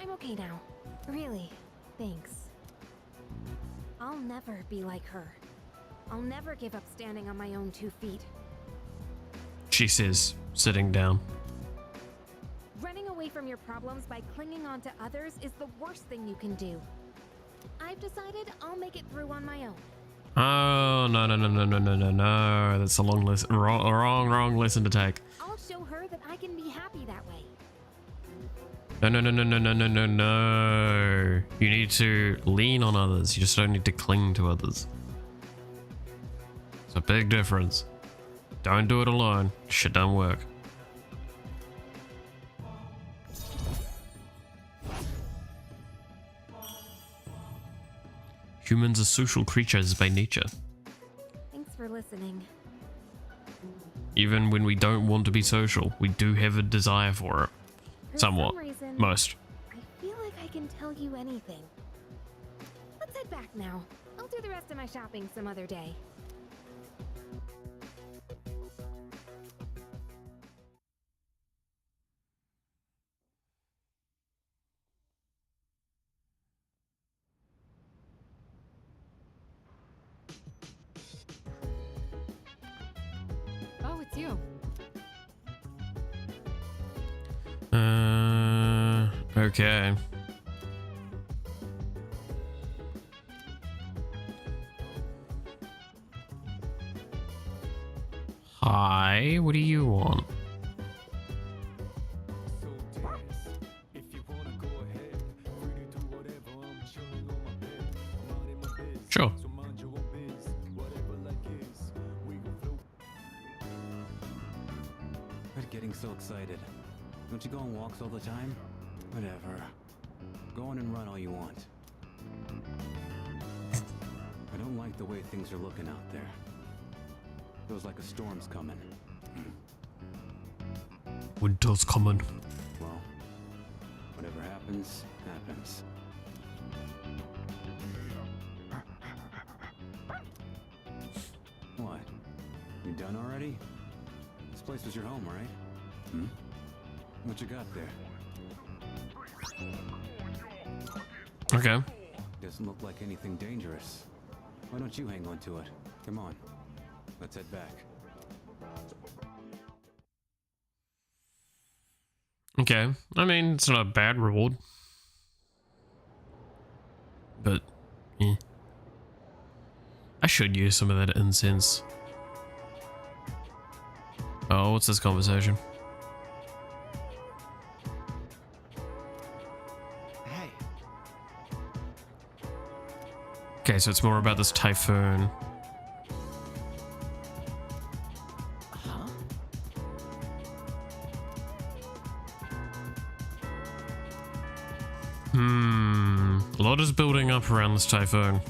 I'm okay now. Really, thanks. I'll never be like her. I'll never give up standing on my own 2 feet. She says, sitting down. Running away from your problems by clinging on to others is the worst thing you can do. I've decided I'll make it through on my own. Oh, no, no, no, no, no, no, no, no. That's a long lesson. Wrong lesson to take. I'll show her that I can be happy that way. No, no, no, no, no, no, no, no, no. You need to lean on others. You just don't need to cling to others. It's a big difference. Don't do it alone. Shit don't work. Humans are social creatures by nature. Thanks for listening. Even when we don't want to be social, we do have a desire for it. For Somewhat. some reason, Most. I feel like I can tell you anything. Let's head back now. I'll do the rest of my shopping some other day. Oh, it's you. Okay. Hi, what do you want? So dance. If you wanna go ahead, free to do whatever. I'm chilling on my bed. I'm out in my biz. Sure. So mind your own biz. Whatever like is. We gon' flow. Quit getting so excited. Don't you go on walks all the time? Whatever. Go on and run all you want. I don't like the way things are looking out there. Feels like a storm's coming. Winter's coming. Well, whatever happens, happens. What? You done already? This place was your home, right? Hmm? What you got there? Okay. Doesn't look like anything dangerous. Why don't you hang on to it? Come on. Let's head back. Okay. I mean, it's not a bad reward. But, yeah. I should use some of that incense. Oh, what's this conversation? Hey, Okay, so it's more about this typhoon. Huh? A lot is building up around this typhoon.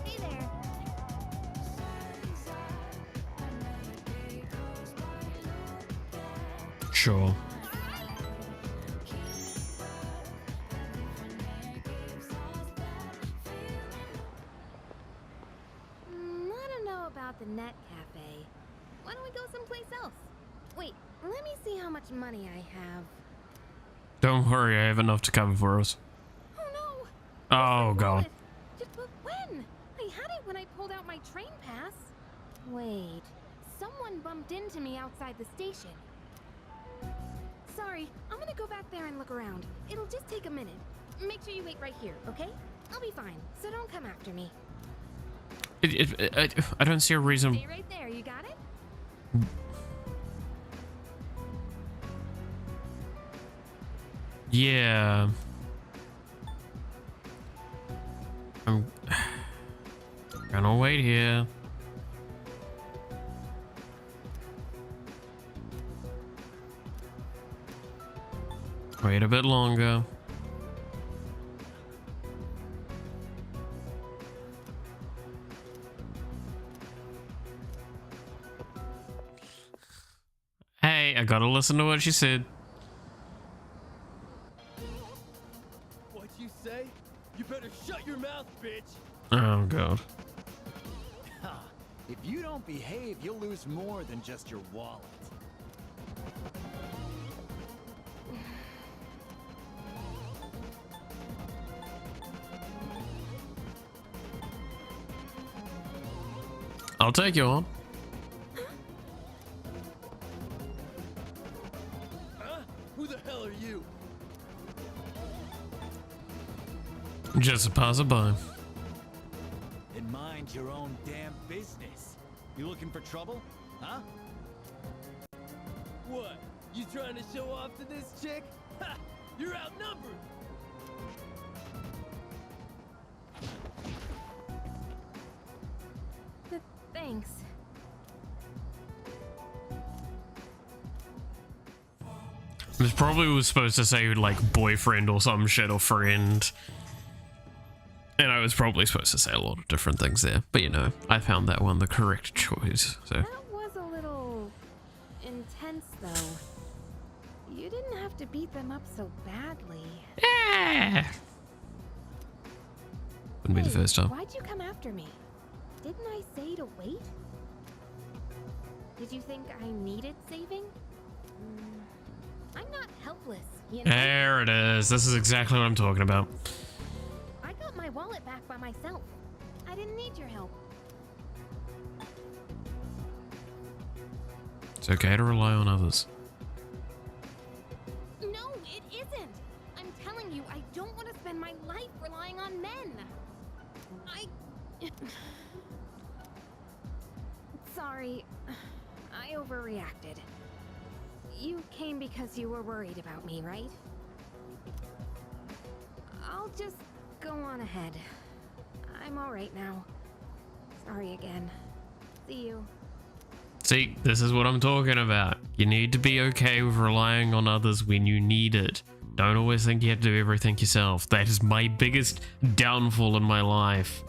Hey there. Sure. I don't know about the net cafe. Why don't we go someplace else? Wait, let me see how much money I have. Don't worry, I have enough to cover for us. Oh no! Oh god. But when? I had it when I pulled out my train pass. Wait, someone bumped into me outside the station. Sorry, I'm gonna go back there and look around. It'll just take a minute. Make sure you wait right here, okay? I'll be fine, so don't come after me. I don't see a reason. Stay right there, you got it? Yeah. I'm gonna wait here. Wait a bit longer. Hey, I gotta listen to what she said. What you say? You better shut your mouth, bitch! Oh god. If you don't behave, you'll lose more than just your wallet. I'll take you on. Huh? Who the hell are you? Just a passerby. And mind your own damn business. You looking for trouble? Huh? What? You trying to show off to this chick? Ha! You're outnumbered! Thanks. This probably was supposed to say like boyfriend or some shit or friend. And I was probably supposed to say a lot of different things there. But you know, I found that one the correct choice. So That was a little intense, though. You didn't have to beat them up so badly. yeah. Wouldn't be the first time. Why'd you come after me? Didn't I say to wait? Did you think I needed saving? I'm not helpless, you know? There it is. This is exactly what I'm talking about. I got my wallet back by myself. I didn't need your help. It's okay to rely on others. No, it isn't. I'm telling you, I don't want to spend my life relying on men. Sorry, I overreacted. You came because you were worried about me, right? I'll just go on ahead. I'm alright now. Sorry again. See you. See, this is what I'm talking about. You need to be okay with relying on others when you need it. Don't always think you have to do everything yourself. That is my biggest downfall in my life.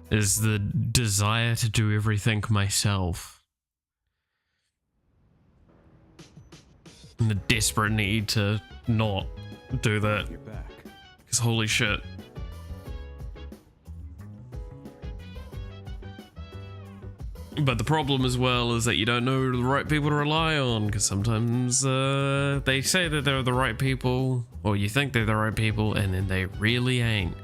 Is the desire to do everything myself. And the desperate need to not do that. You're back. Because holy shit. But the problem as well is that you don't know the right people to rely on, because sometimes they say that they're the right people, or you think they're the right people, and then they really ain't.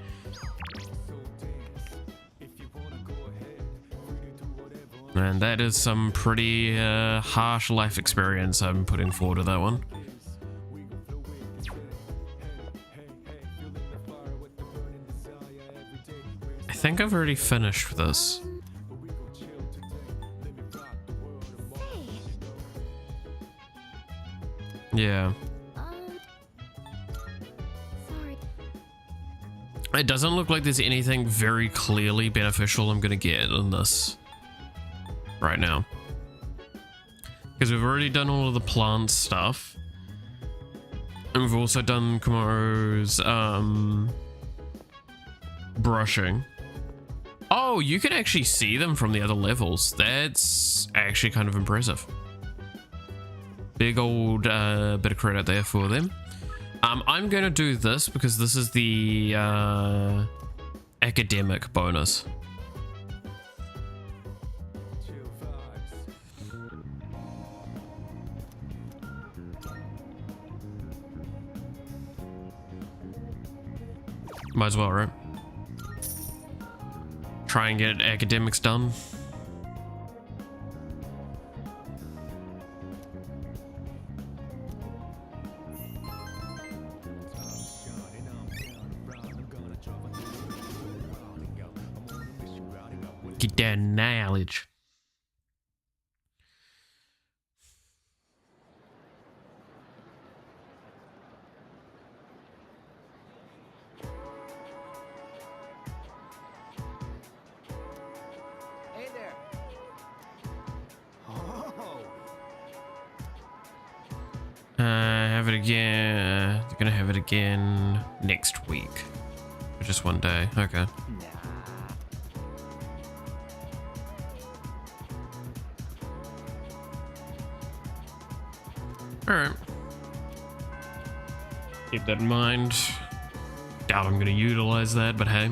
And that is some pretty harsh life experience I'm putting forward to that one. I think I've already finished this. Yeah. Sorry. It doesn't look like there's anything very clearly beneficial I'm gonna get in this right now. Because we've already done all of the plant stuff. And we've also done Komoro's brushing. Oh, you can actually see them from the other levels. That's actually kind of impressive. Big old bit of credit there for them. I'm going to do this because this is the academic bonus. Might as well, right? Try and get academics done. Get that knowledge. Hey there. Have it again. They're gonna have it again next week. For just one day. Okay. Alright. Keep that in mind. Doubt I'm gonna utilize that, but hey.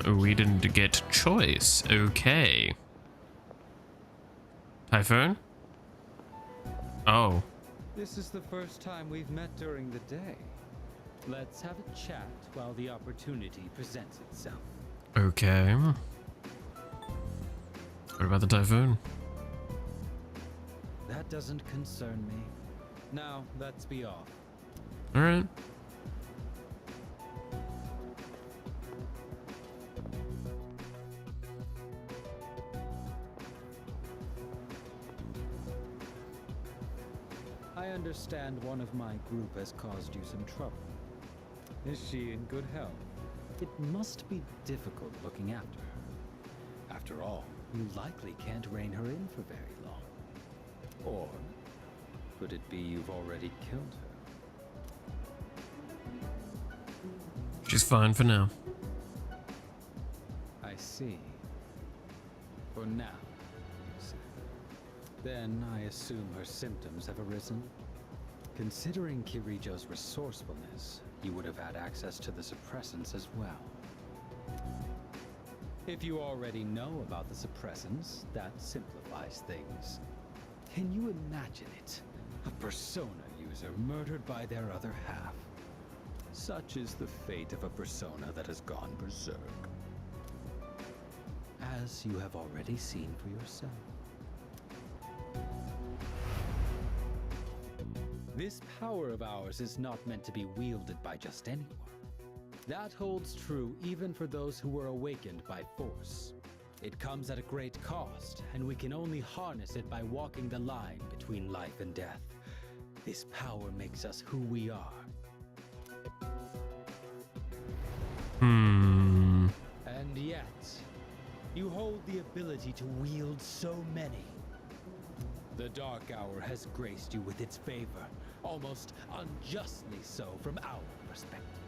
We didn't get choice. Okay. Typhoon? Oh. This is the first time we've met during the day. Let's have a chat while the opportunity presents itself. Okay. What about the typhoon? That doesn't concern me. Now, let's be off. Alright. I understand one of my group has caused you some trouble. Is she in good health? It must be difficult looking after her. After all, you likely can't rein her in for very long. Or could it be you've already killed her? She's fine for now. I see. For now. Then I assume her symptoms have arisen? Considering Kirijo's resourcefulness, you would have had access to the suppressants as well. If you already know about the suppressants, that simplifies things. Can you imagine it? A persona user murdered by their other half. Such is the fate of a persona that has gone berserk. As you have already seen for yourself. This power of ours is not meant to be wielded by just anyone. That holds true even for those who were awakened by force. It comes at a great cost, and we can only harness it by walking the line between life and death. This power makes us who we are. And yet, you hold the ability to wield so many. The Dark Hour has graced you with its favor, almost unjustly so from our perspective.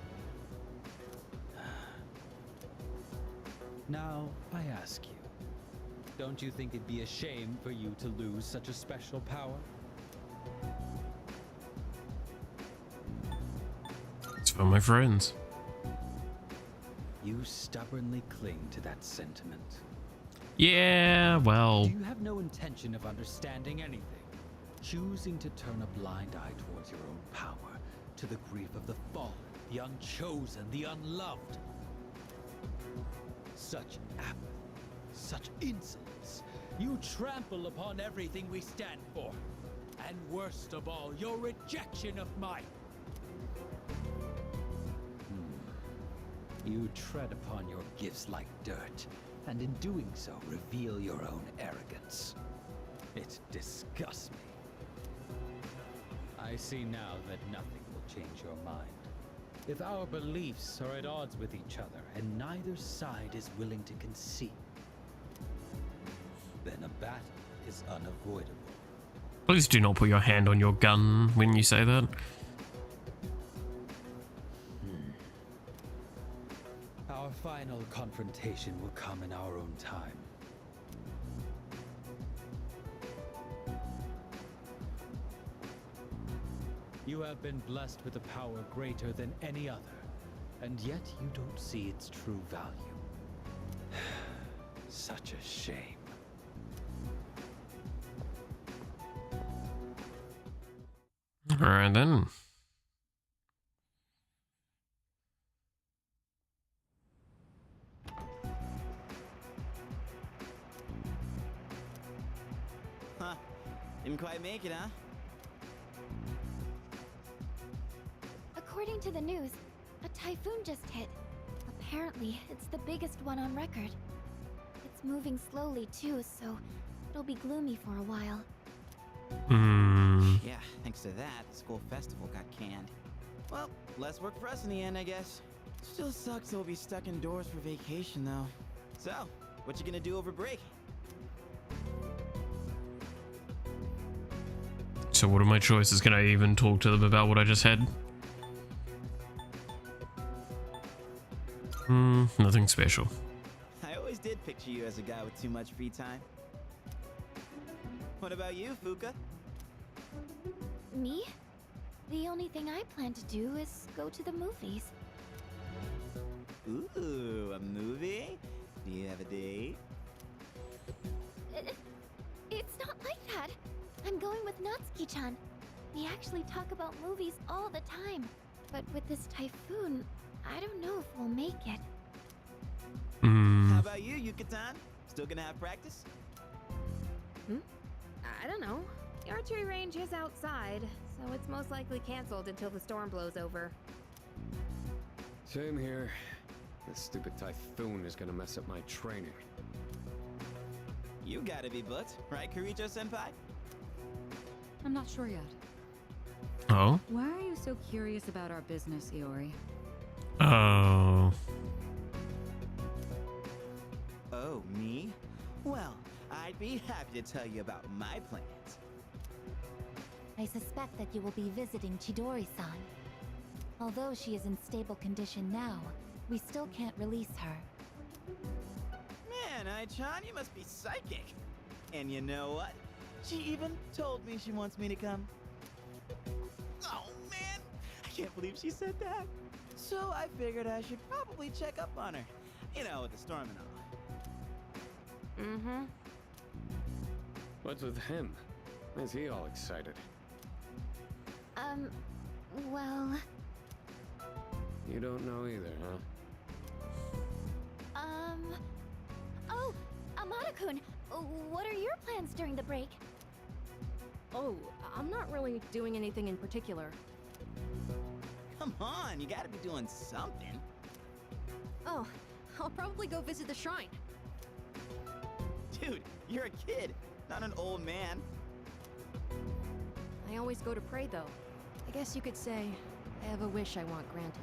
Now, I ask you, don't you think it'd be a shame for you to lose such a special power? It's for my friends. You stubbornly cling to that sentiment. Yeah, well. You have no intention of understanding anything. Choosing to turn a blind eye towards your own power to the grief of the fallen, the unchosen, the unloved. Such apathy, such insolence. You trample upon everything we stand for. And worst of all, your rejection of mine. You tread upon your gifts like dirt, and in doing so, reveal your own arrogance. It disgusts me. I see now that nothing will change your mind. If our beliefs are at odds with each other, and neither side is willing to concede, then a battle is unavoidable. Please do not put your hand on your gun when you say that. Our final confrontation will come in our own time. You have been blessed with a power greater than any other, and yet you don't see its true value. Such a shame. Alright then. Huh. Didn't quite make it, huh? According to the news, a typhoon just hit. Apparently, it's the biggest one on record. It's moving slowly too, so it'll be gloomy for a while. Yeah, thanks to that, the school festival got canned. Well, less work for us in the end, I guess. Still sucks that we'll be stuck indoors for vacation, though. So, what you gonna do over break? So what are my choices? Can I even talk to them about what I just had? Nothing special. I always did picture you as a guy with too much free time. What about you, Fuka? Me? The only thing I plan to do is go to the movies. Ooh, a movie? Do you have a date? It's not like that. I'm going with Natsuki-chan. We actually talk about movies all the time. But with this typhoon, I don't know if we'll make it. How about you, Yucatan? Still gonna have practice? I don't know. The archery range is outside, so it's most likely canceled until the storm blows over. Same here. This stupid typhoon is gonna mess up my training. You gotta be booked, right, Kirijo-senpai? I'm not sure yet. Oh? Why are you so curious about our business, Iori? Oh. Oh, me? Well, I'd be happy to tell you about my plans. I suspect that you will be visiting Chidori-san. Although she is in stable condition now, we still can't release her. Man, Ai-chan, you must be psychic. And you know what? She even told me she wants me to come. Oh, man! I can't believe she said that. So I figured I should probably check up on her. You know, with the storm and all. What's with him? Why is he all excited? Well... You don't know either, huh? Oh, Amada-kun, what are your plans during the break? Oh, I'm not really doing anything in particular. Come on, you gotta be doing something. Oh, I'll probably go visit the shrine. Dude, you're a kid, not an old man. I always go to pray, though. I guess you could say I have a wish I want granted.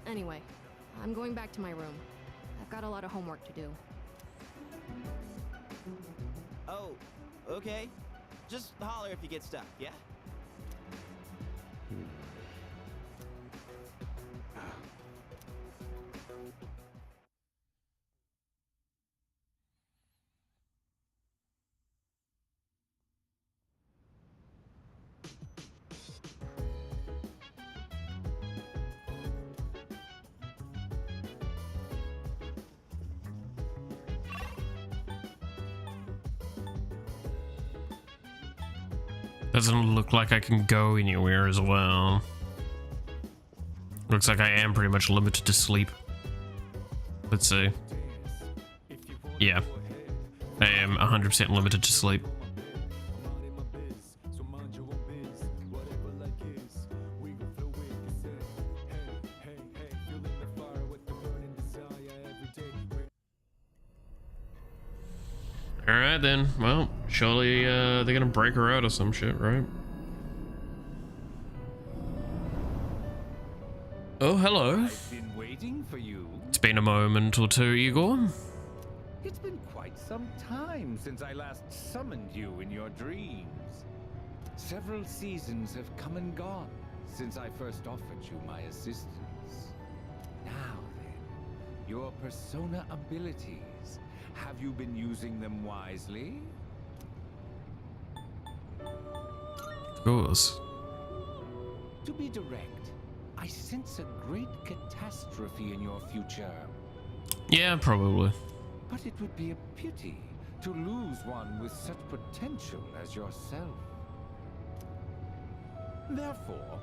Anyway, I'm going back to my room. I've got a lot of homework to do. Oh, okay. Just holler if you get stuck, yeah? Doesn't look like I can go anywhere as well. Looks like I am pretty much limited to sleep. Let's see. Yeah. I am 100% limited to sleep. Alright then, well, surely they're gonna break her out or some shit, right? Oh, hello. I've been waiting for you. It's been a moment or two, Igor. It's been quite some time since I last summoned you in your dreams. Several seasons have come and gone since I first offered you my assistance. Now then, your persona abilities. Have you been using them wisely? Of course. To be direct, I sense a great catastrophe in your future. Yeah, probably. But it would be a pity to lose one with such potential as yourself. Therefore,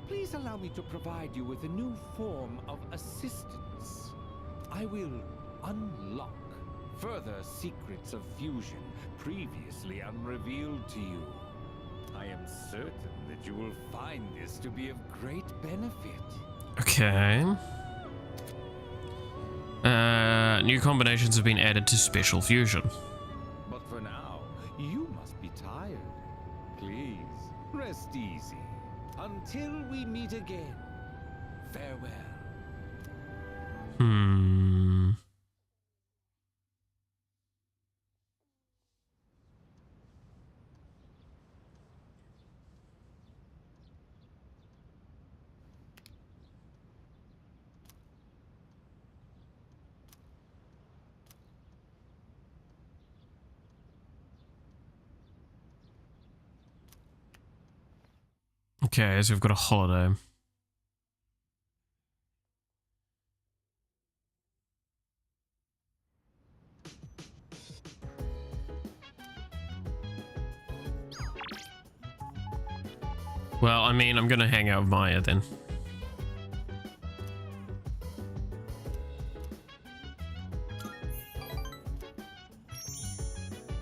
please allow me to provide you with a new form of assistance. I will unlock further secrets of fusion previously unrevealed to you. I am certain that you will find this to be of great benefit. Okay. New combinations have been added to Special Fusion. But for now, you must be tired. Please, rest easy. Until we meet again. Farewell. Okay, so we've got a holiday. Well, I mean, I'm gonna hang out with Maya then.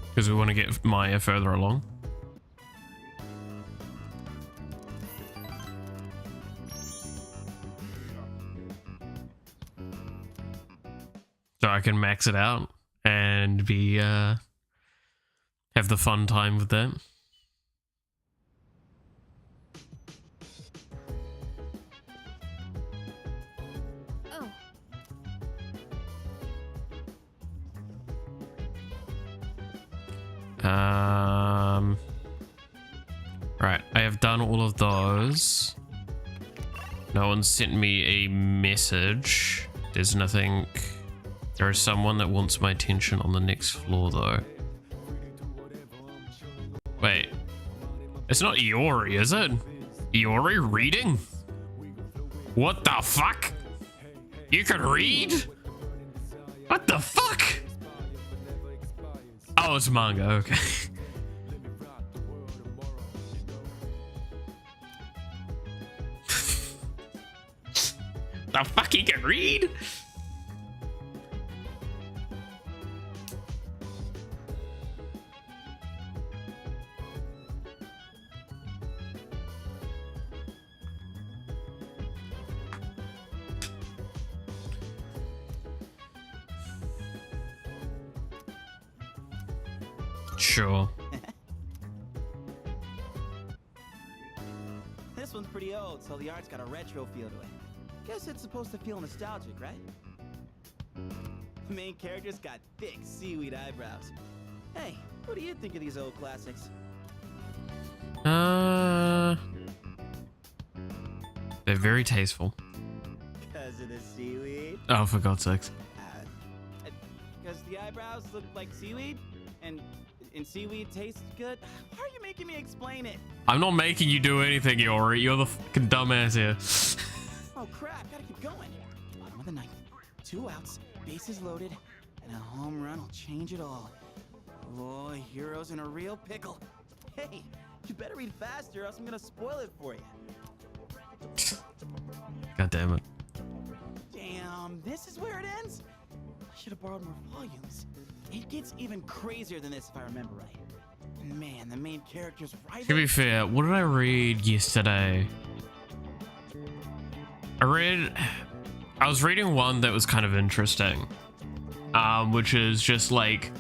Because we want to get Maya further along. So I can max it out and be have the fun time with that. Right, I have done all of those. No one sent me a message. There's nothing. There is someone that wants my attention on the next floor though. Wait. It's not Iori, is it? Iori reading? What the fuck? You can read? What the fuck? Oh, it's manga, okay. The fuck, he can read? Sure. This one's pretty old, so the art's got a retro feel to it. Guess it's supposed to feel nostalgic, right? The main character's got thick seaweed eyebrows. Hey, what do you think of these old classics? They're very tasteful. Because of the seaweed? Oh, for God's sakes. Because the eyebrows look like seaweed? And seaweed tastes good? Why are you making me explain it? I'm not making you do anything, Iori. You're the fucking dumbass here. Oh crap, gotta keep going. Bottom of the ninth, 2 outs, bases loaded, and a home run will change it all. Oh, hero's in a real pickle. Hey, You better read faster, or else I'm gonna spoil it for you. God damn it. Damn, this is where it ends? I should have borrowed more volumes. It gets even crazier than this if I remember right. And man, the main character's right. To be fair, what did I read yesterday? I was reading one that was kind of interesting. Which is just like,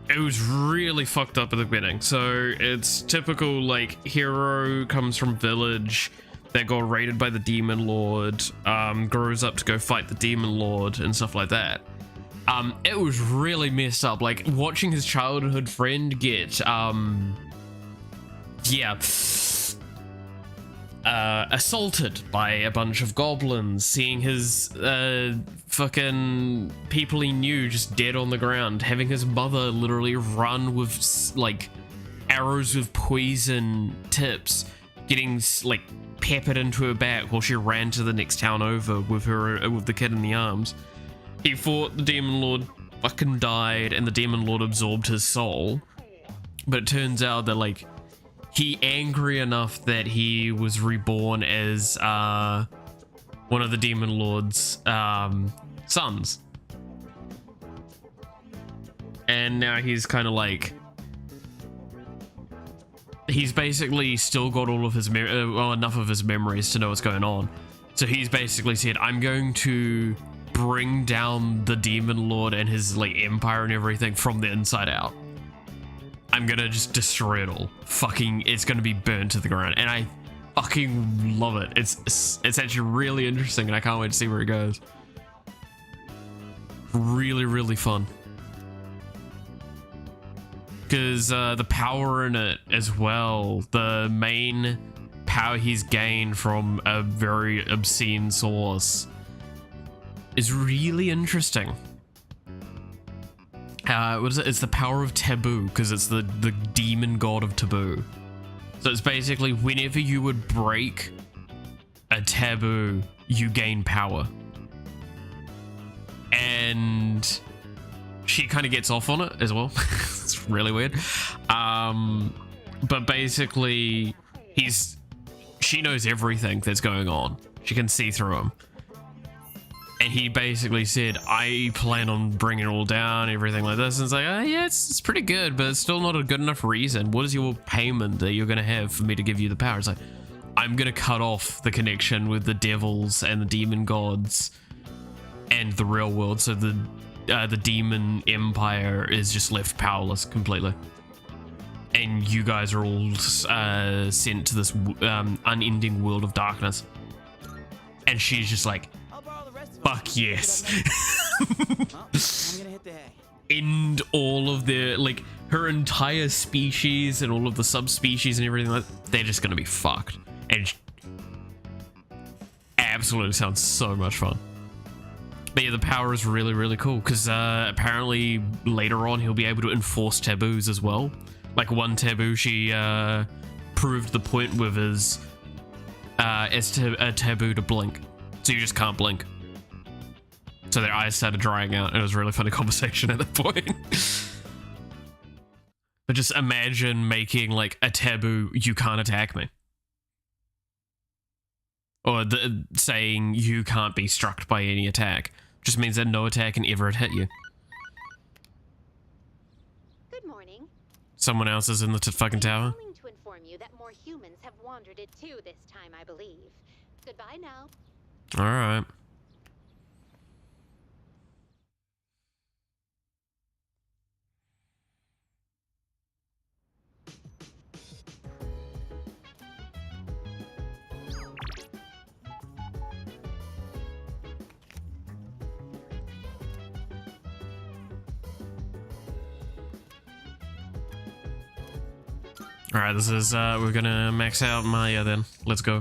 it was really fucked up at the beginning. So it's typical, like, hero comes from village that got raided by the demon lord, grows up to go fight the demon lord and stuff like that. It was really messed up, like watching his childhood friend get assaulted by a bunch of goblins, seeing his fucking people he knew just dead on the ground, having his mother literally run with like arrows with poison tips, getting like peppered into her back while she ran to the next town over with the kid in the arms. He fought the demon lord, fucking died, and the demon lord absorbed his soul. But it turns out that like he angry enough that he was reborn as one of the demon lord's sons, and now he's kind of like, he's basically still got all of his enough of his memories to know what's going on. So he's basically said, I'm going to bring down the demon lord and his like empire and everything from the inside out. I'm gonna just destroy it all. Fucking, it's gonna be burned to the ground, and I fucking love it. It's actually really interesting, and I can't wait to see where it goes. Really, really fun. Because the power in it as well, the main power he's gained from a very obscene source is really interesting. What is it? It's the power of taboo, because it's the demon god of taboo. So it's basically whenever you would break a taboo, you gain power. And she kind of gets off on it as well. It's really weird. But basically, she knows everything that's going on. She can see through him. And he basically said, I plan on bringing it all down, everything like this. And it's like, oh, yeah, it's pretty good, but it's still not a good enough reason. What is your payment that you're going to have for me to give you the power? It's like, I'm going to cut off the connection with the devils and the demon gods and the real world. So the demon empire is just left powerless completely. And you guys are all sent to this unending world of darkness. And she's just like, fuck yes. Well, I'm gonna hit the hay. End all of their, like, her entire species and all of the subspecies and everything, like, they're just gonna be fucked. And absolutely sounds so much fun. But yeah, the power is really, really cool, because apparently later on he'll be able to enforce taboos as well. Like one taboo she proved the point with is it's a taboo to blink. So you just can't blink. So their eyes started drying out, and it was a really funny conversation at that point. But just imagine making like a taboo, you can't attack me. Or saying you can't be struck by any attack. Just means that no attack can ever hit you. Good morning. Someone else is in the fucking tower. I'm calling to inform you that more humans have wandered it too this time, I believe. Goodbye now. Alright. Alright, this is, we're gonna max out Maya then. Let's go.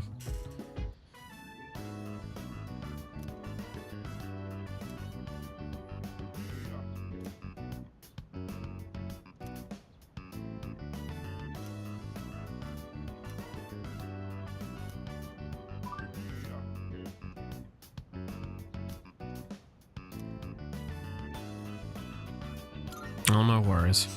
Oh, no worries.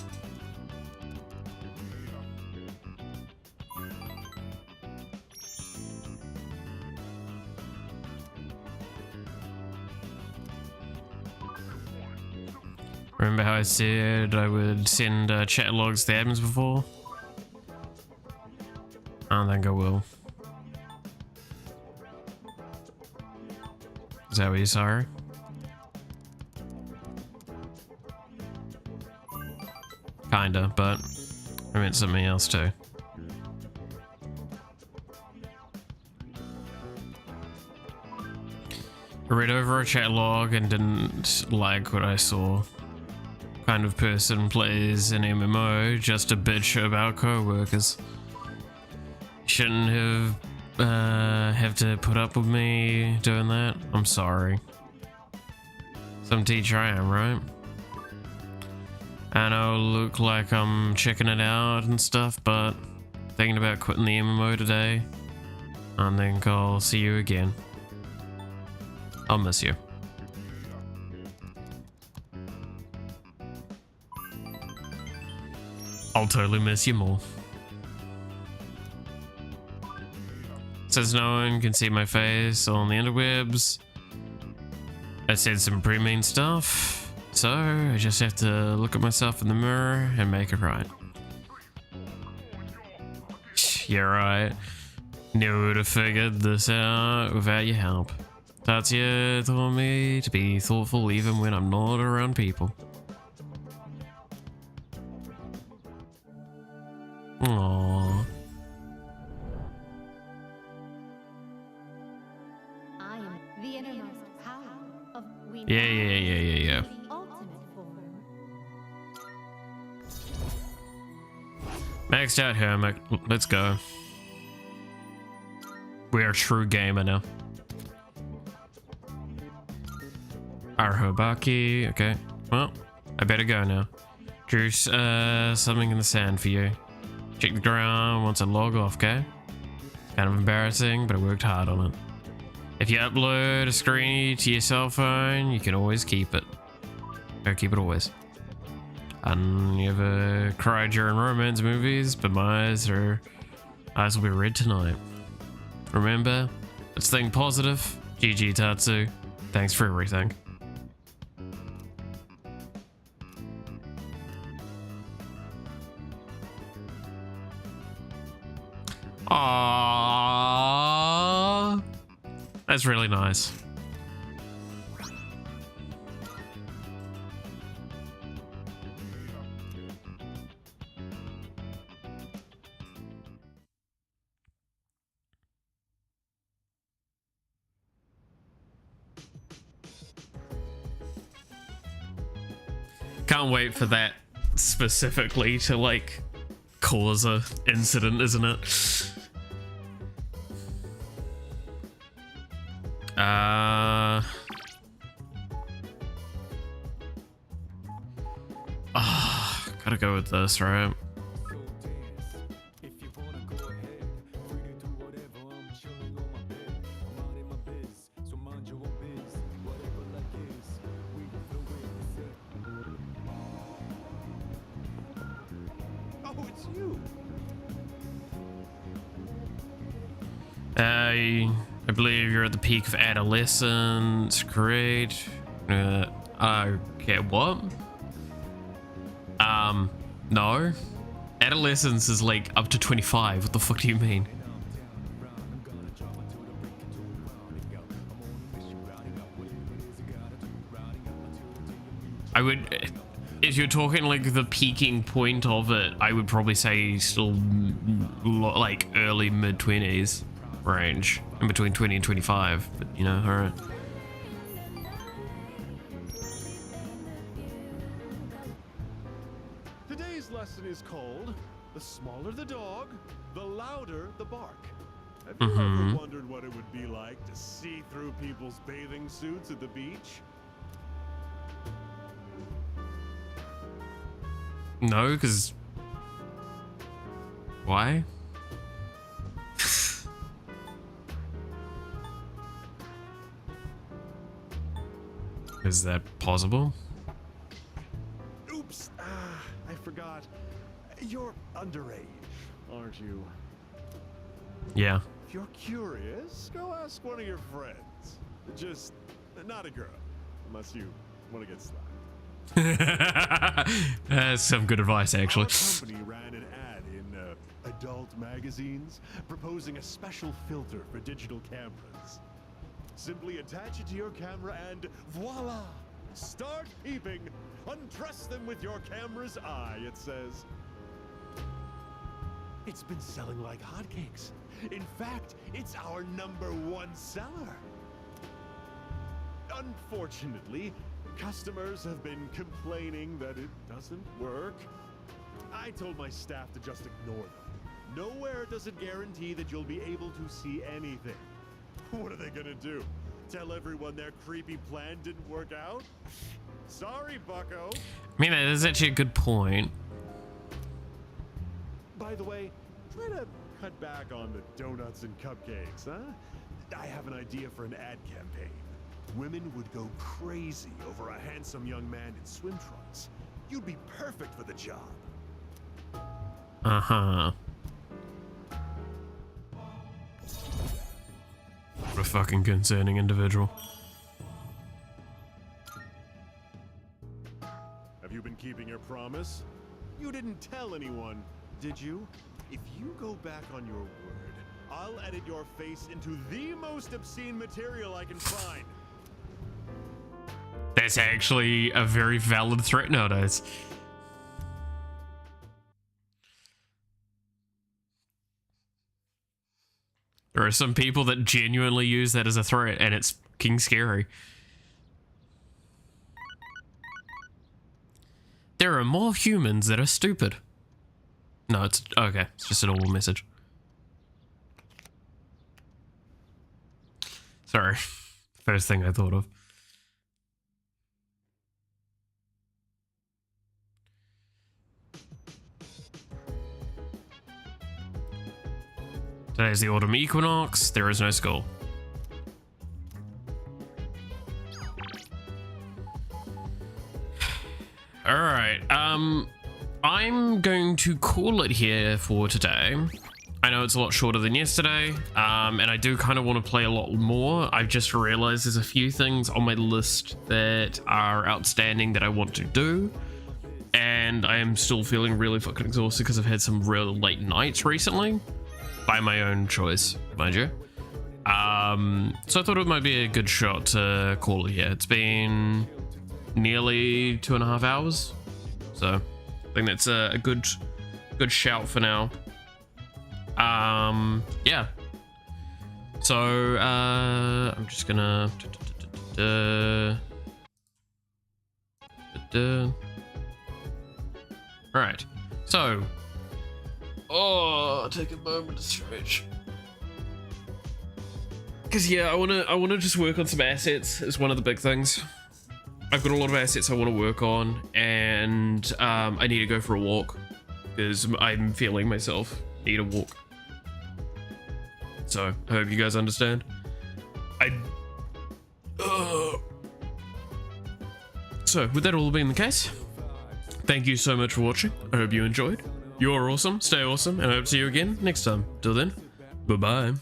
Remember how I said I would send chat logs to the admins before? I don't think I will. Is that what you saw? Kinda, but I meant something else too. I read over a chat log and didn't like what I saw. Kind of person plays an MMO just to bitch about co-workers. Shouldn't have to put up with me doing that. I'm sorry. Some teacher I am, right? I know I look like I'm checking it out and stuff, but thinking about quitting the MMO today. I think I'll see you again. I'll miss you. I'll totally miss you more. Says no one can see my face on the interwebs. I said some pretty mean stuff, so I just have to look at myself in the mirror and make it right. Yeah, right. Never would have figured this out without your help. Tatsuya told me to be thoughtful even when I'm not around people. Aww. I am the innermost power of Yeah. ultimate form. Maxed out hermit. Let's go. We are true gamer now. Arhobaki. Okay. Well, I better go now. Drew something in the sand for you. Check the ground once I log off, okay? Kind of embarrassing, but I worked hard on it. If you upload a screeny to your cell phone, you can always keep it. Or keep it always. And you ever cried during romance movies, but my eyes will be red tonight. Remember, let's think positive. GG Tatsu. Thanks for everything. Aww. That's really nice. Can't wait for that specifically to like cause a incident, isn't it? Gotta go with this, right? I believe you're at the peak of adolescence. Great. Okay, what? No. Adolescence is like up to 25. What the fuck do you mean? I would, if you're talking like the peaking point of it, I would probably say still like early mid-20s range, in between 20 and 25, but you know, alright. Today's lesson is called "The smaller the dog, the louder the bark." Have you ever wondered what it would be like to see through people's bathing suits at the beach? No, because why? Is that possible? Oops, I forgot. You're underage, aren't you? Yeah. If you're curious, go ask one of your friends. Just not a girl, unless you want to get slapped. That's some good advice, actually. Our company ran an ad in adult magazines proposing a special filter for digital cameras. Simply attach it to your camera and voila! Start peeping! Undress them with your camera's eye, it says. It's been selling like hotcakes. In fact, it's our #1 seller. Unfortunately, customers have been complaining that it doesn't work. I told my staff to just ignore them. Nowhere does it guarantee that you'll be able to see anything. What are they gonna do? Tell everyone their creepy plan didn't work out? Sorry, bucko. I mean, that is actually a good point. By the way, try to cut back on the donuts and cupcakes, huh? I have an idea for an ad campaign. Women would go crazy over a handsome young man in swim trunks. You'd be perfect for the job. Uh-huh. What a fucking concerning individual. Have you been keeping your promise? You didn't tell anyone, did you? If you go back on your word, I'll edit your face into the most obscene material I can find. That's actually a very valid threat nowadays. There are some people that genuinely use that as a threat, and it's fucking scary. There are more humans that are stupid. No, it's okay. It's just a normal message. Sorry. First thing I thought of. Today is the autumn equinox. There is no school. All right. I'm going to call it here for today. I know it's a lot shorter than yesterday, and I do kind of want to play a lot more. I've just realized there's a few things on my list that are outstanding that I want to do, and I am still feeling really fucking exhausted because I've had some real late nights recently. By my own choice, mind you. So I thought it might be a good shot to call it here. It's been nearly 2.5 hours. So I think that's a good shout for now. Yeah. So I'm just gonna all right. So take a moment to stretch. Cause yeah, I wanna just work on some assets is one of the big things. I've got a lot of assets I want to work on, and I need to go for a walk because I'm feeling myself need a walk. So I hope you guys understand. So with that all being the case, thank you so much for watching. I hope you enjoyed. You're awesome, stay awesome, and I hope to see you again next time. Till then, bye-bye.